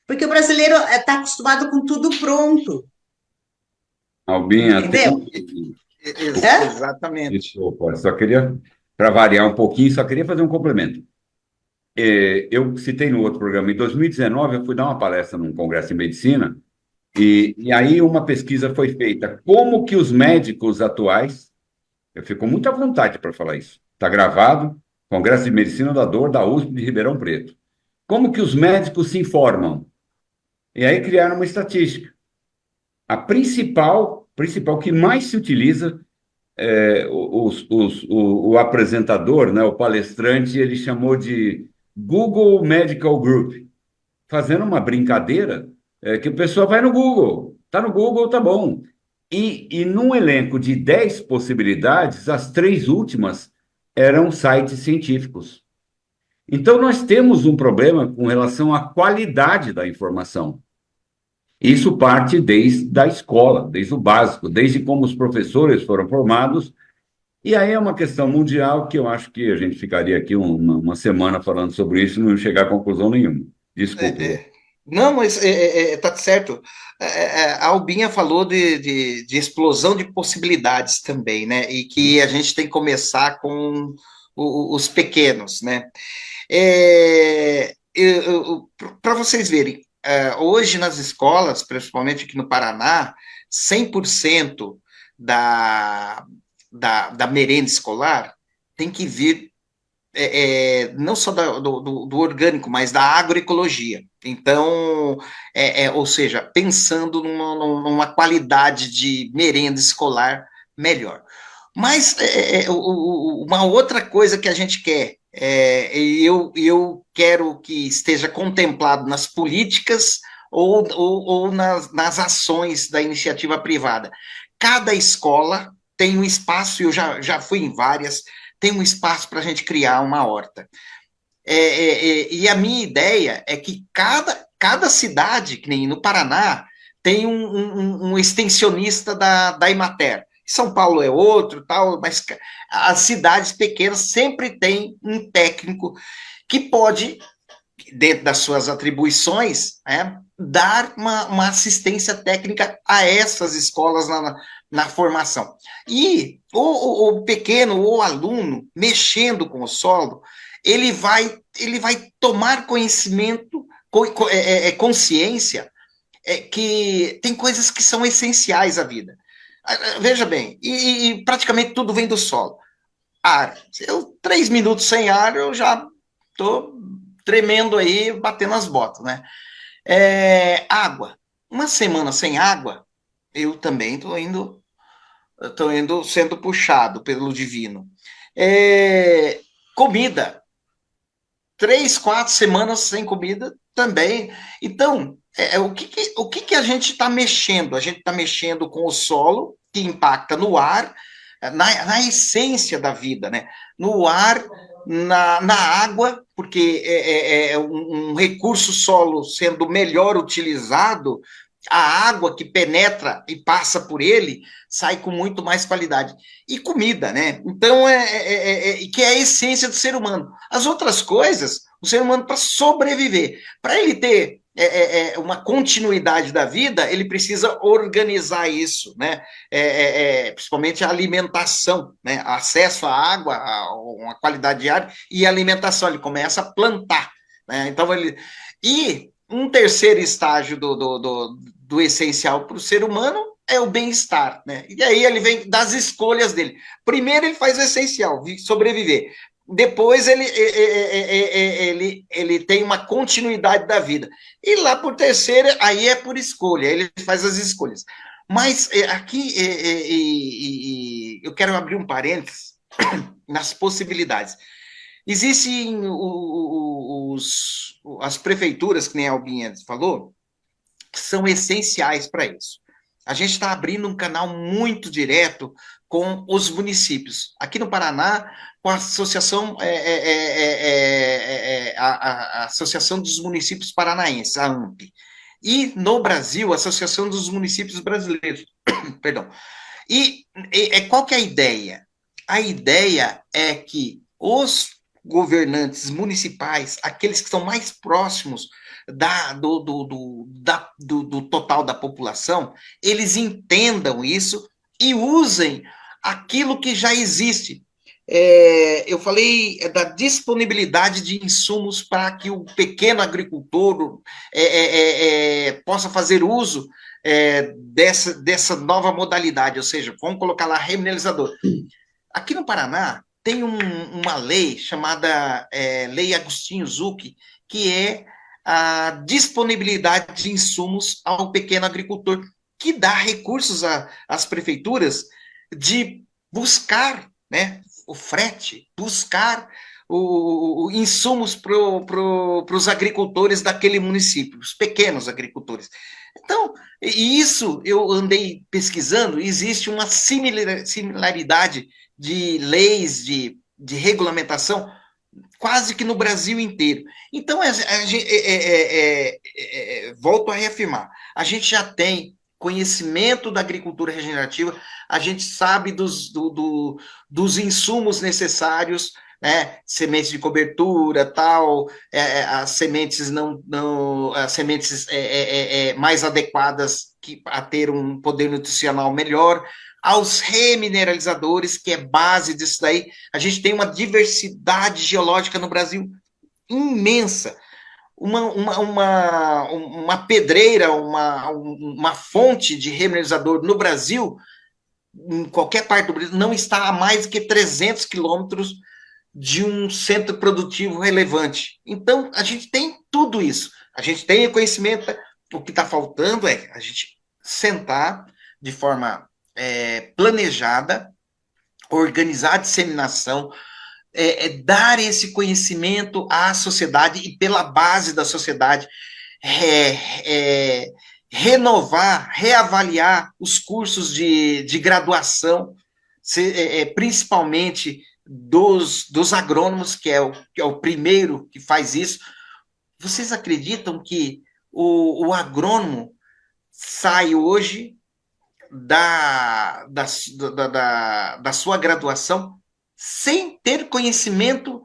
Speaker 2: Porque o brasileiro está acostumado com tudo pronto,
Speaker 1: Albinha,
Speaker 2: entendeu? Hã?
Speaker 3: Exatamente.
Speaker 1: desculpa, só queria, para variar um pouquinho, só queria fazer um complemento. Eu citei no outro programa, em 2019, eu fui dar uma palestra num congresso de medicina, e aí uma pesquisa foi feita. Como que os médicos atuais, eu fico muito à vontade para falar isso, está gravado, Congresso de Medicina da Dor da USP de Ribeirão Preto. Como que os médicos se informam? E aí criaram uma estatística. A principal que mais se utiliza, o apresentador, né, o palestrante, ele chamou de Google Medical Group, fazendo uma brincadeira, que o pessoal vai no Google, tá no Google, tá bom. E num elenco de 10 possibilidades, as 3 últimas eram sites científicos. Então, nós temos um problema com relação à qualidade da informação. Isso parte desde a escola, desde o básico, desde como os professores foram formados. E aí é uma questão mundial que eu acho que a gente ficaria aqui uma semana falando sobre isso e não chegar a conclusão nenhuma. Desculpe.
Speaker 3: Não, mas tá certo. A Albinha falou de explosão de possibilidades também, né? E que a gente tem que começar com os pequenos, né? Para vocês verem, hoje nas escolas, principalmente aqui no Paraná, 100% da merenda escolar tem que vir não só do orgânico, mas da agroecologia. Então, ou seja, pensando numa qualidade de merenda escolar melhor. Mas uma outra coisa que a gente quer, eu quero que esteja contemplado nas políticas ou nas ações da iniciativa privada. Cada escola tem um espaço, eu já fui em várias, tem um espaço para a gente criar uma horta. E a minha ideia é que cada cidade, que nem no Paraná, tem um extensionista da Emater. São Paulo é outro, tal, mas as cidades pequenas sempre têm um técnico que pode, dentro das suas atribuições, dar uma assistência técnica a essas escolas na formação. E o pequeno, o aluno, mexendo com o solo, ele vai tomar conhecimento, consciência, que tem coisas que são essenciais à vida. Veja bem, e praticamente tudo vem do solo. Ar. 3 minutos sem ar, eu já estou tremendo aí, batendo as botas, né? Água. Uma semana sem água, eu também estou indo sendo puxado pelo divino. Comida. 3, 4 semanas sem comida também. Então, o que a gente está mexendo? A gente está mexendo com o solo, que impacta no ar, na essência da vida, né? No ar, na água, porque é um recurso solo sendo melhor utilizado, a água que penetra e passa por ele sai com muito mais qualidade. E comida, né? Então, que é a essência do ser humano. As outras coisas, o ser humano, para sobreviver, para ele ter uma continuidade da vida, ele precisa organizar isso, né? Principalmente a alimentação, né? Acesso à água, a uma qualidade de ar e alimentação. Ele começa a plantar, né? Então e um terceiro estágio do essencial para o ser humano é o bem-estar, né? E aí ele vem das escolhas dele. Primeiro ele faz o essencial, sobreviver. Depois ele tem uma continuidade da vida. E lá por terceiro, aí é por escolha, ele faz as escolhas. Mas aqui eu quero abrir um parênteses nas possibilidades. Existem as prefeituras, que nem a Albinha falou, que são essenciais para isso. A gente está abrindo um canal muito direto com os municípios. Aqui no Paraná, com a Associação, a Associação dos Municípios Paranaenses, a AMP. E no Brasil, a Associação dos Municípios Brasileiros. Perdão. E qual que é a ideia? A ideia é que os governantes municipais, aqueles que são mais próximos do total da população, eles entendam isso e usem aquilo que já existe. Eu falei da disponibilidade de insumos para que o pequeno agricultor possa fazer uso dessa nova modalidade, ou seja, vamos colocar lá remineralizador. Aqui no Paraná tem uma lei chamada Lei Agostinho Zucchi, que é a disponibilidade de insumos ao pequeno agricultor, que dá recursos às prefeituras de buscar, né, o frete, buscar insumos para os agricultores daquele município, os pequenos agricultores. Então, isso eu andei pesquisando, existe uma similaridade de leis, de regulamentação, quase que no Brasil inteiro. Então, volto a reafirmar, a gente já tem conhecimento da agricultura regenerativa, a gente sabe dos insumos necessários, né, sementes de cobertura, tal, as sementes as sementes mais adequadas a ter um poder nutricional melhor, aos remineralizadores, que é base disso daí. A gente tem uma diversidade geológica no Brasil imensa. Uma pedreira, uma fonte de remineralizador no Brasil, em qualquer parte do Brasil, não está a mais do que 300 quilômetros de um centro produtivo relevante. Então, a gente tem tudo isso. A gente tem o conhecimento. O que está faltando é a gente sentar de forma planejada, organizar a disseminação, dar esse conhecimento à sociedade e pela base da sociedade, renovar, reavaliar os cursos de graduação, principalmente dos agrônomos, que é o primeiro que faz isso. Vocês acreditam que o agrônomo sai hoje da sua graduação sem ter conhecimento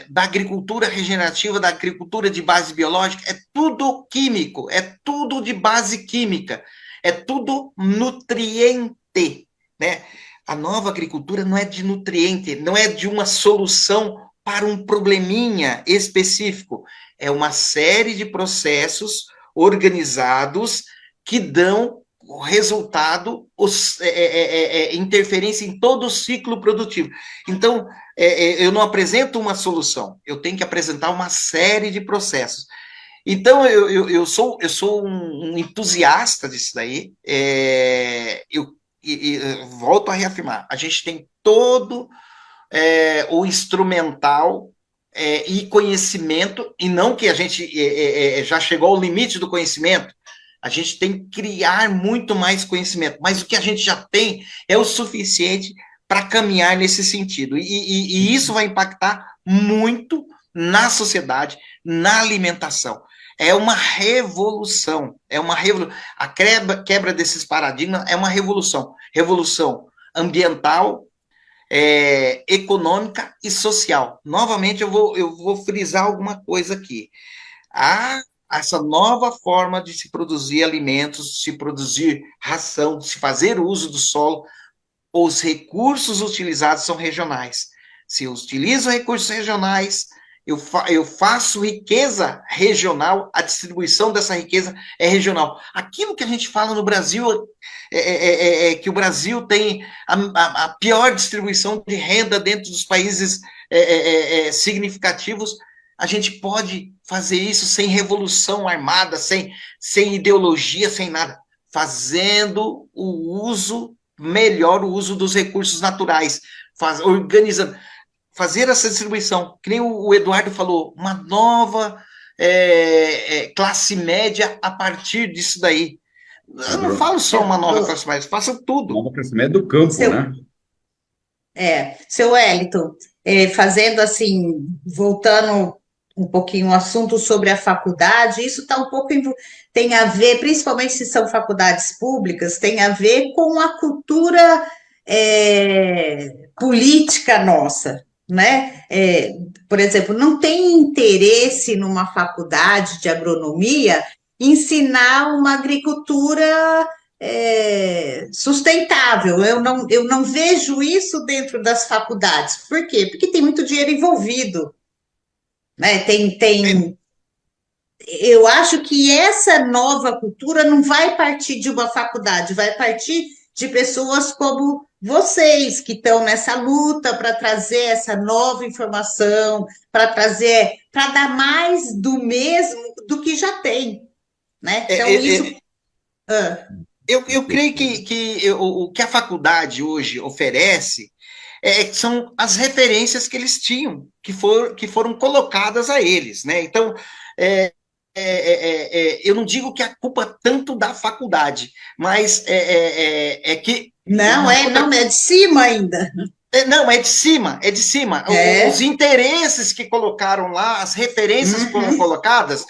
Speaker 3: da agricultura regenerativa, da agricultura de base biológica? É tudo químico, é tudo de base química, é tudo nutriente, né? A nova agricultura não é de nutriente, não é de uma solução para um probleminha específico, é uma série de processos organizados que dão o resultado, interferência em todo o ciclo produtivo. Então, eu não apresento uma solução, eu tenho que apresentar uma série de processos. Então, eu sou um entusiasta disso daí, eu volto a reafirmar, a gente tem todo o instrumental e conhecimento, e não que a gente já chegou ao limite do conhecimento, a gente tem que criar muito mais conhecimento, mas o que a gente já tem é o suficiente para caminhar nesse sentido, e isso vai impactar muito na sociedade, na alimentação. É uma revolução, a quebra desses paradigmas é uma revolução ambiental, econômica e social. Novamente, eu vou frisar alguma coisa aqui. há essa nova forma de se produzir alimentos, de se produzir ração, de se fazer uso do solo. Os recursos utilizados são regionais. Se eu utilizo recursos regionais, eu faço riqueza regional, a distribuição dessa riqueza é regional. Aquilo que a gente fala no Brasil é que o Brasil tem a pior distribuição de renda dentro dos países significativos. A gente pode fazer isso sem revolução armada, sem ideologia, sem nada, fazendo melhor o uso dos recursos naturais, organizando, fazer essa distribuição, que nem o Eduardo falou, uma nova classe média a partir disso daí. Eu não falo só uma nova classe média, faço tudo.
Speaker 1: Nova classe média do campo, né?
Speaker 2: Seu Wellington, fazendo assim, voltando um pouquinho o assunto sobre a faculdade, isso está um pouco, tem a ver, principalmente se são faculdades públicas, tem a ver com a cultura política nossa, né? Por exemplo, não tem interesse numa faculdade de agronomia ensinar uma agricultura sustentável. Eu não vejo isso dentro das faculdades. Por quê? Porque tem muito dinheiro envolvido, né? Eu acho que essa nova cultura não vai partir de uma faculdade, vai partir de pessoas como vocês, que estão nessa luta para trazer essa nova informação, para dar mais do mesmo do que já tem, né? Então, isso...
Speaker 3: Eu creio que o que a faculdade hoje oferece são as referências que eles tinham, que foram colocadas a eles, né? Então, eu não digo que a culpa é tanto da faculdade, mas que...
Speaker 2: Não, é de cima ainda.
Speaker 3: Não, é de cima, é de cima. Os interesses que colocaram lá, as referências que foram colocadas,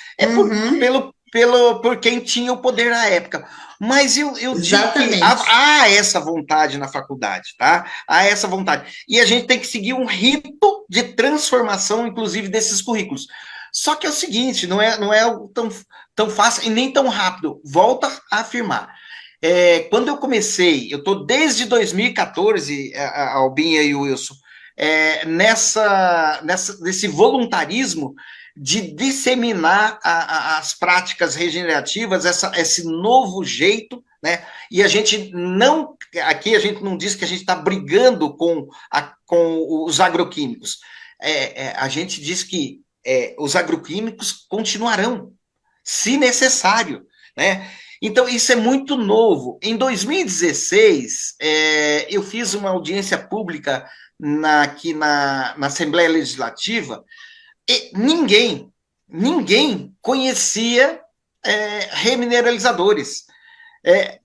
Speaker 3: por quem tinha o poder na época. Mas eu digo que há essa vontade na faculdade, tá? Há essa vontade. E a gente tem que seguir um rito de transformação, inclusive, desses currículos. Só que é o seguinte, não é tão fácil e nem tão rápido. Volto a afirmar. Quando eu comecei, eu estou desde 2014, a Albinha e o Wilson, nesse voluntarismo de disseminar as práticas regenerativas, esse novo jeito, né? E aqui a gente não diz que a gente está brigando com os agroquímicos. A gente diz que os agroquímicos continuarão, se necessário, né? Então, isso é muito novo. Em 2016, eu fiz uma audiência pública aqui na Assembleia Legislativa, e ninguém conhecia remineralizadores.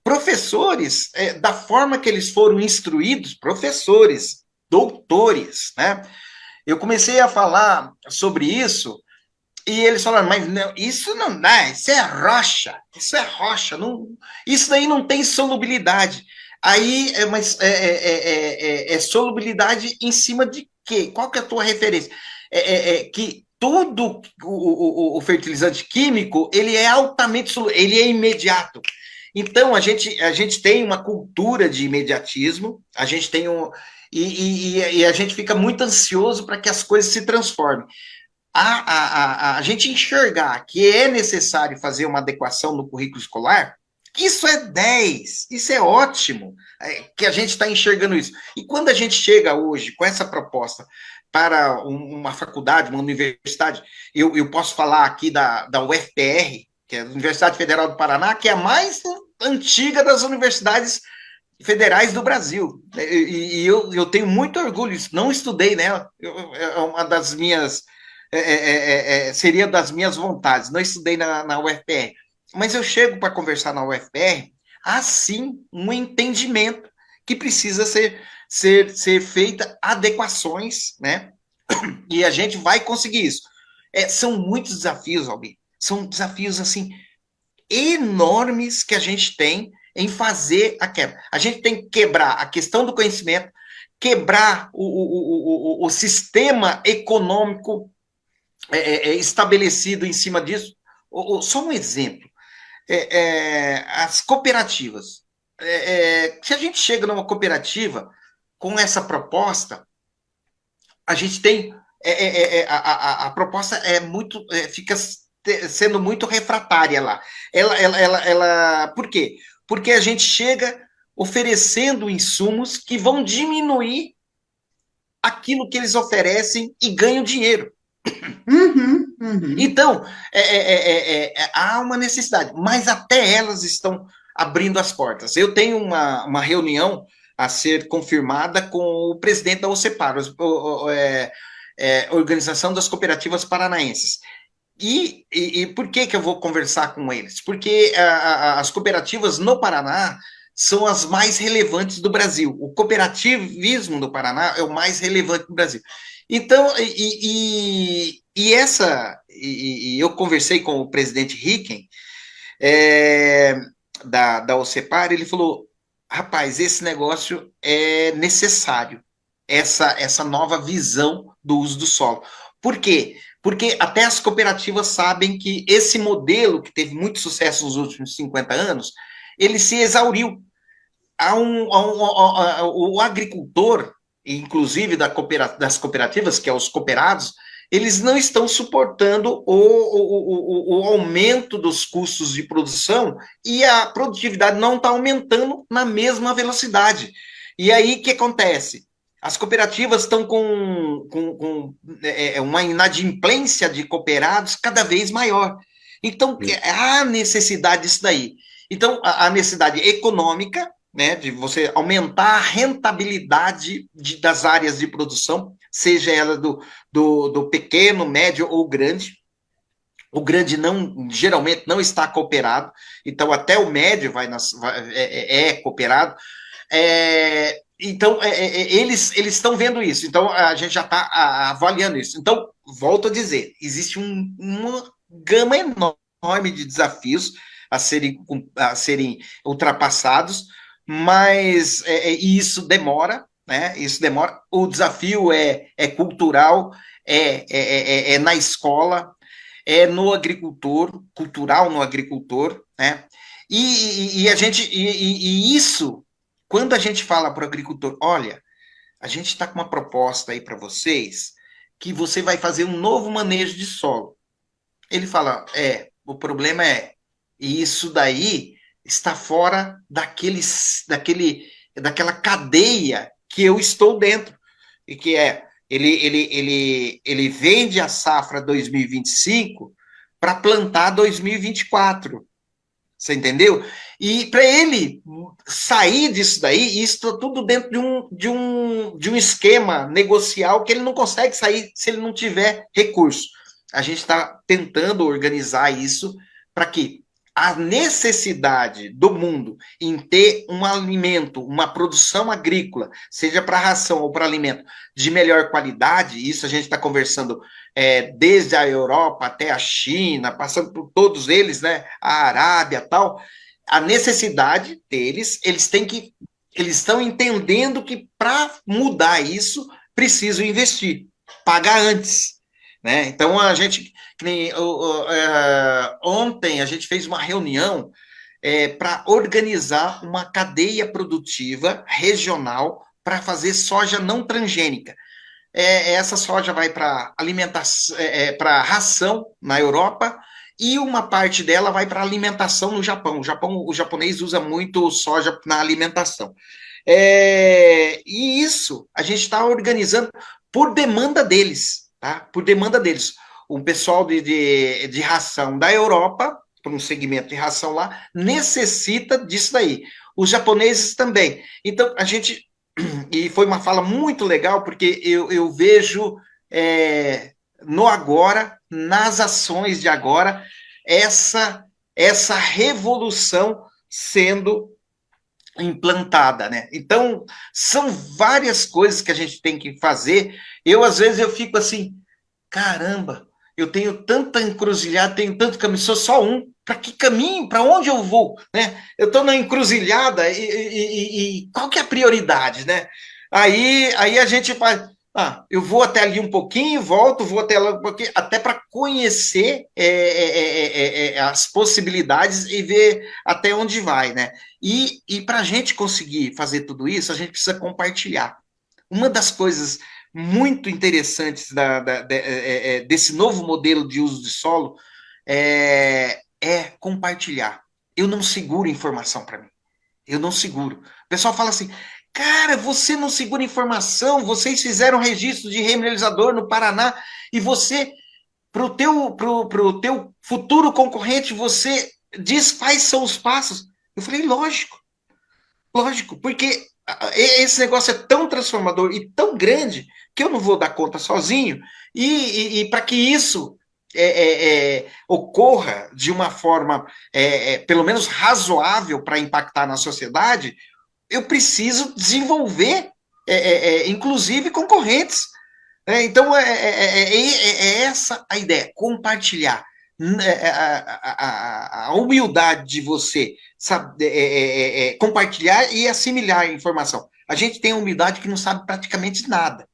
Speaker 3: Professores, da forma que eles foram instruídos, professores, doutores, né? Eu comecei a falar sobre isso, e eles falaram, mas não, isso não dá, isso é rocha, isso daí não tem solubilidade. Aí, mas solubilidade em cima de quê? Qual que é a tua referência? Que todo o fertilizante químico, ele é altamente solúvel, ele é imediato. Então, a gente tem uma cultura de imediatismo, a gente tem e a gente fica muito ansioso para que as coisas se transformem. A gente enxergar que é necessário fazer uma adequação no currículo escolar, isso é 10, isso é ótimo, que a gente está enxergando isso. E quando a gente chega hoje com essa proposta para uma faculdade, uma universidade, eu posso falar aqui da UFPR, que é a Universidade Federal do Paraná, que é a mais antiga das universidades federais do Brasil. E eu tenho muito orgulho disso. Não estudei nela, é uma das minhas... seria das minhas vontades. Não estudei na UFPR. Mas eu chego para conversar na UFPR, há sim um entendimento que precisa ser feita adequações, né? E a gente vai conseguir isso. São muitos desafios, Albi. São desafios, assim, enormes que a gente tem em fazer a quebra. A gente tem que quebrar a questão do conhecimento, quebrar o sistema econômico estabelecido em cima disso. Só um exemplo. As cooperativas. Se a gente chega numa cooperativa com essa proposta, a gente tem a proposta fica sendo muito refratária lá. Por quê? Porque a gente chega oferecendo insumos que vão diminuir aquilo que eles oferecem e ganham dinheiro. Então, há uma necessidade, mas até elas estão abrindo as portas. Eu tenho uma reunião a ser confirmada com o presidente da OCEPAR, Organização das Cooperativas Paranaenses. E por que eu vou conversar com eles? Porque as cooperativas no Paraná são as mais relevantes do Brasil. O cooperativismo do Paraná é o mais relevante do Brasil. Então, eu conversei com o presidente Ricken, da OCEPAR, ele falou, rapaz, esse negócio é necessário, essa nova visão do uso do solo. Por quê? Porque até as cooperativas sabem que esse modelo, que teve muito sucesso nos últimos 50 anos, ele se exauriu. O agricultor, inclusive das cooperativas, que é os cooperados, eles não estão suportando o aumento dos custos de produção e a produtividade não está aumentando na mesma velocidade. E aí, o que acontece? As cooperativas estão com uma inadimplência de cooperados cada vez maior. Então, há necessidade disso daí. Então, a necessidade econômica, né, de você aumentar a rentabilidade das áreas de produção, seja ela do pequeno, médio ou grande. O grande geralmente não está cooperado, então até o médio é cooperado. Então, eles estão vendo isso, então a gente já está avaliando isso. Então, volto a dizer, existe uma gama enorme de desafios a serem ultrapassados, mas isso demora, né? Isso demora. O desafio é cultural, é na escola, é no agricultor, cultural no agricultor, né? E isso, quando a gente fala para o agricultor, olha, a gente está com uma proposta aí para vocês, que você vai fazer um novo manejo de solo. Ele fala, o problema isso daí está fora daquela cadeia que eu estou dentro, e que ele vende a safra 2025 para plantar 2024. Você entendeu? E para ele sair disso daí, isso está tudo dentro de um esquema negocial que ele não consegue sair se ele não tiver recurso. A gente está tentando organizar isso para que a necessidade do mundo em ter um alimento, uma produção agrícola, seja para ração ou para alimento, de melhor qualidade, isso a gente está conversando desde a Europa até a China, passando por todos eles, né, a Arábia, tal, a necessidade deles, eles estão entendendo que para mudar isso, precisam investir, pagar antes. Né? Então, ontem a gente fez uma reunião para organizar uma cadeia produtiva regional para fazer soja não transgênica. Essa soja vai para alimentação, para ração na Europa, e uma parte dela vai para alimentação no Japão. O japonês usa muito soja na alimentação. E isso a gente está organizando por demanda deles. Tá? Por demanda deles. O pessoal de ração da Europa, para um segmento de ração lá, necessita disso daí. Os japoneses também. Então, e foi uma fala muito legal, porque eu vejo no agora, nas ações de agora, essa revolução sendo implantada, né? Então, são várias coisas que a gente tem que fazer. Às vezes, eu fico assim, caramba, eu tenho tanta encruzilhada, tenho tanto caminho, sou só um, para que caminho, para onde eu vou, né? Eu estou na encruzilhada e qual que é a prioridade, né? Aí a gente faz, Eu vou até ali um pouquinho, volto, vou até lá um pouquinho, até para conhecer as possibilidades e ver até onde vai, né? E para a gente conseguir fazer tudo isso, a gente precisa compartilhar. Uma das coisas muito interessantes desse novo modelo de uso de solo é compartilhar. Eu não seguro informação para mim. Eu não seguro. O pessoal fala assim, cara, você não segura informação, vocês fizeram registro de remineralizador no Paraná e você, para o teu futuro concorrente, você diz quais são os passos. Eu falei, lógico, porque esse negócio é tão transformador e tão grande que eu não vou dar conta sozinho. E para que isso ocorra de uma forma pelo menos razoável para impactar na sociedade, eu preciso desenvolver, inclusive, concorrentes. Então, é essa a ideia, compartilhar. A humildade de você sabe, compartilhar e assimilar a informação. A gente tem a humildade que não sabe praticamente nada.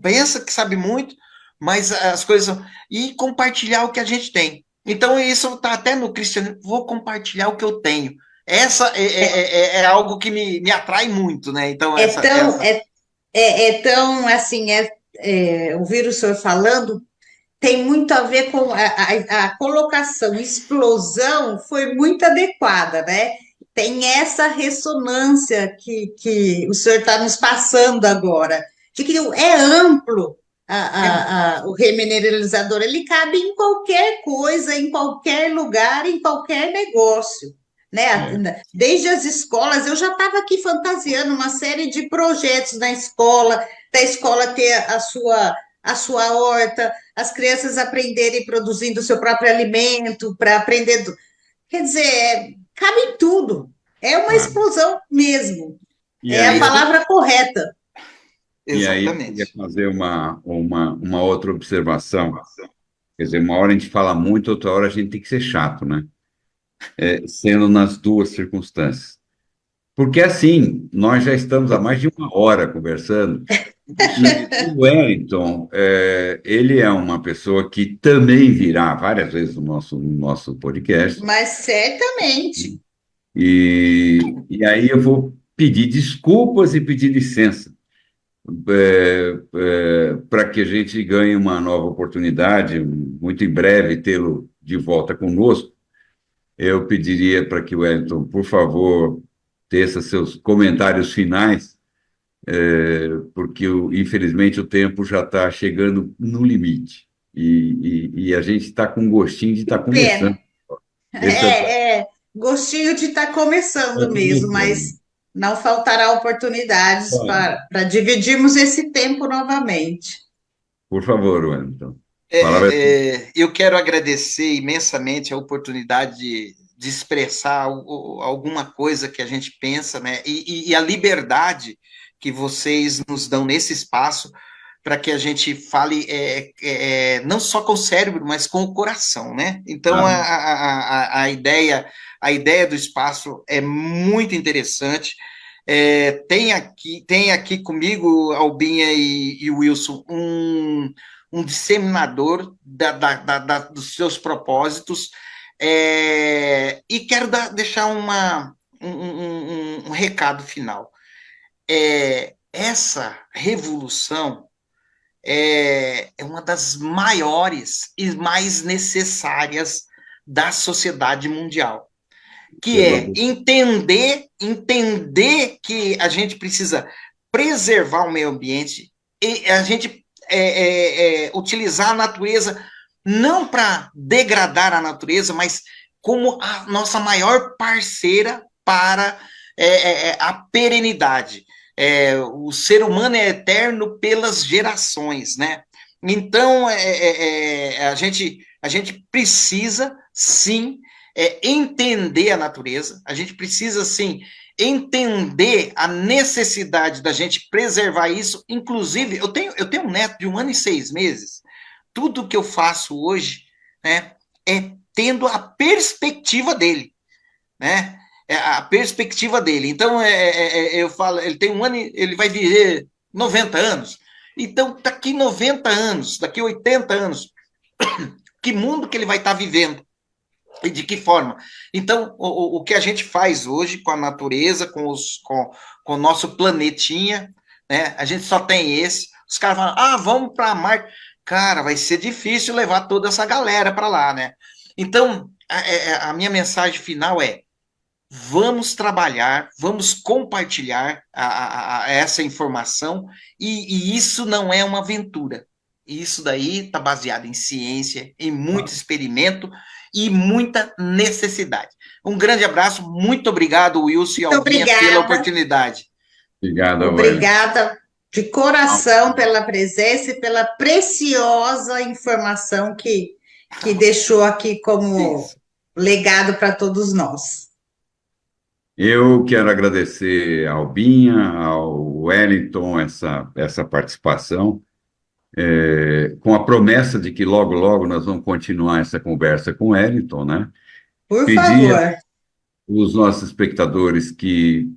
Speaker 3: Pensa que sabe muito, mas as coisas são... E compartilhar o que a gente tem. Então, isso está até no cristianismo. Vou compartilhar o que eu tenho. Essa é algo que me atrai muito, né? Então,
Speaker 2: tão assim, ouvir o senhor falando tem muito a ver com a colocação, explosão foi muito adequada, né? Tem essa ressonância que o senhor está nos passando agora, de que é amplo o remineralizador, ele cabe em qualquer coisa, em qualquer lugar, em qualquer negócio. Né? Desde as escolas, eu já estava aqui fantasiando uma série de projetos na escola, da escola ter a sua horta, as crianças aprenderem produzindo o seu próprio alimento, para aprender. Quer dizer, cabe em tudo. É uma explosão mesmo.
Speaker 1: E
Speaker 2: É
Speaker 1: aí,
Speaker 2: a palavra correta.
Speaker 1: e aí eu queria fazer uma outra observação. Quer dizer, uma hora a gente fala muito, outra hora a gente tem que ser chato, né? Sendo nas duas circunstâncias. Porque, assim, nós já estamos há mais de uma hora conversando. E o Wellington, ele é uma pessoa que também virá várias vezes no nosso podcast.
Speaker 2: Mas certamente.
Speaker 1: E aí eu vou pedir desculpas e pedir licença para que a gente ganhe uma nova oportunidade, muito em breve tê-lo de volta conosco. Eu pediria para que o Wellington, por favor, teça seus comentários finais, porque, infelizmente, o tempo já está chegando no limite. E a gente está com gostinho de estar começando.
Speaker 2: Pena. Gostinho de estar começando mesmo, mas não faltará oportunidades para dividirmos esse tempo novamente.
Speaker 1: Por favor, Wellington.
Speaker 3: Eu quero agradecer imensamente a oportunidade de expressar alguma coisa que a gente pensa, né? E a liberdade que vocês nos dão nesse espaço para que a gente fale não só com o cérebro, mas com o coração, né? Então, a ideia do espaço é muito interessante. Tem aqui comigo, Albinha e Wilson, um disseminador dos seus propósitos, e quero deixar um recado final. Essa revolução é uma das maiores e mais necessárias da sociedade mundial, que é entender que a gente precisa preservar o meio ambiente e a gente utilizar a natureza não para degradar a natureza, mas como a nossa maior parceira para a perenidade. O ser humano é eterno pelas gerações, né? Então, a gente precisa, sim, entender a natureza, a gente precisa, sim, entender a necessidade da gente preservar isso. Inclusive, eu tenho um neto de 1 ano e 6 meses, tudo que eu faço hoje, né, é tendo a perspectiva dele, né? A perspectiva dele. Então, eu falo, ele tem 1 ano, ele vai viver 90 anos. Então, daqui 90 anos, daqui 80 anos, que mundo que ele vai estar vivendo? E de que forma? Então, o que a gente faz hoje com a natureza, com o nosso planetinha, né? A gente só tem esse. Os caras falam, vamos para Marte. Cara, vai ser difícil levar toda essa galera para lá, né? Então, a minha mensagem final é: vamos trabalhar, vamos compartilhar essa informação, e isso não é uma aventura. Isso daí está baseado em ciência, em muito experimento e muita necessidade. Um grande abraço, muito obrigado, Wilson e Albinha, pela oportunidade.
Speaker 1: Obrigado,
Speaker 2: obrigada de coração pela presença e pela preciosa informação que deixou aqui como legado para todos nós.
Speaker 1: Eu quero agradecer ao Albinha, ao Wellington, essa participação, com a promessa de que logo, logo nós vamos continuar essa conversa com o Wellington, né?
Speaker 2: Por
Speaker 1: Pedir
Speaker 2: favor.
Speaker 1: os nossos espectadores que,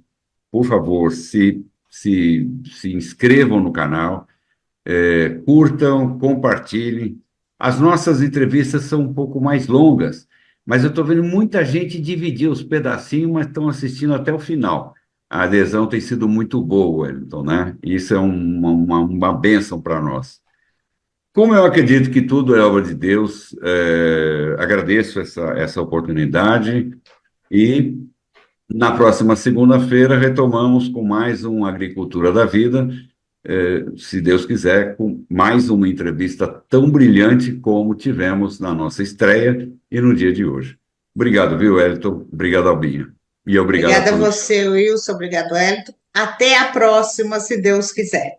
Speaker 1: por favor, se inscrevam no canal, curtam, compartilhem. As nossas entrevistas são um pouco mais longas, mas eu estou vendo muita gente dividir os pedacinhos, mas estão assistindo até o final. A adesão tem sido muito boa, Wellington, né? Isso é uma bênção para nós. Como eu acredito que tudo é obra de Deus, agradeço essa oportunidade e na próxima segunda-feira retomamos com mais um Agricultura da Vida, se Deus quiser, com mais uma entrevista tão brilhante como tivemos na nossa estreia e no dia de hoje. Obrigado, viu, Wellington? Obrigado, Albinha. E obrigado
Speaker 2: Obrigada a você, Wilson. Obrigado, Wellington. Até a próxima, se Deus quiser.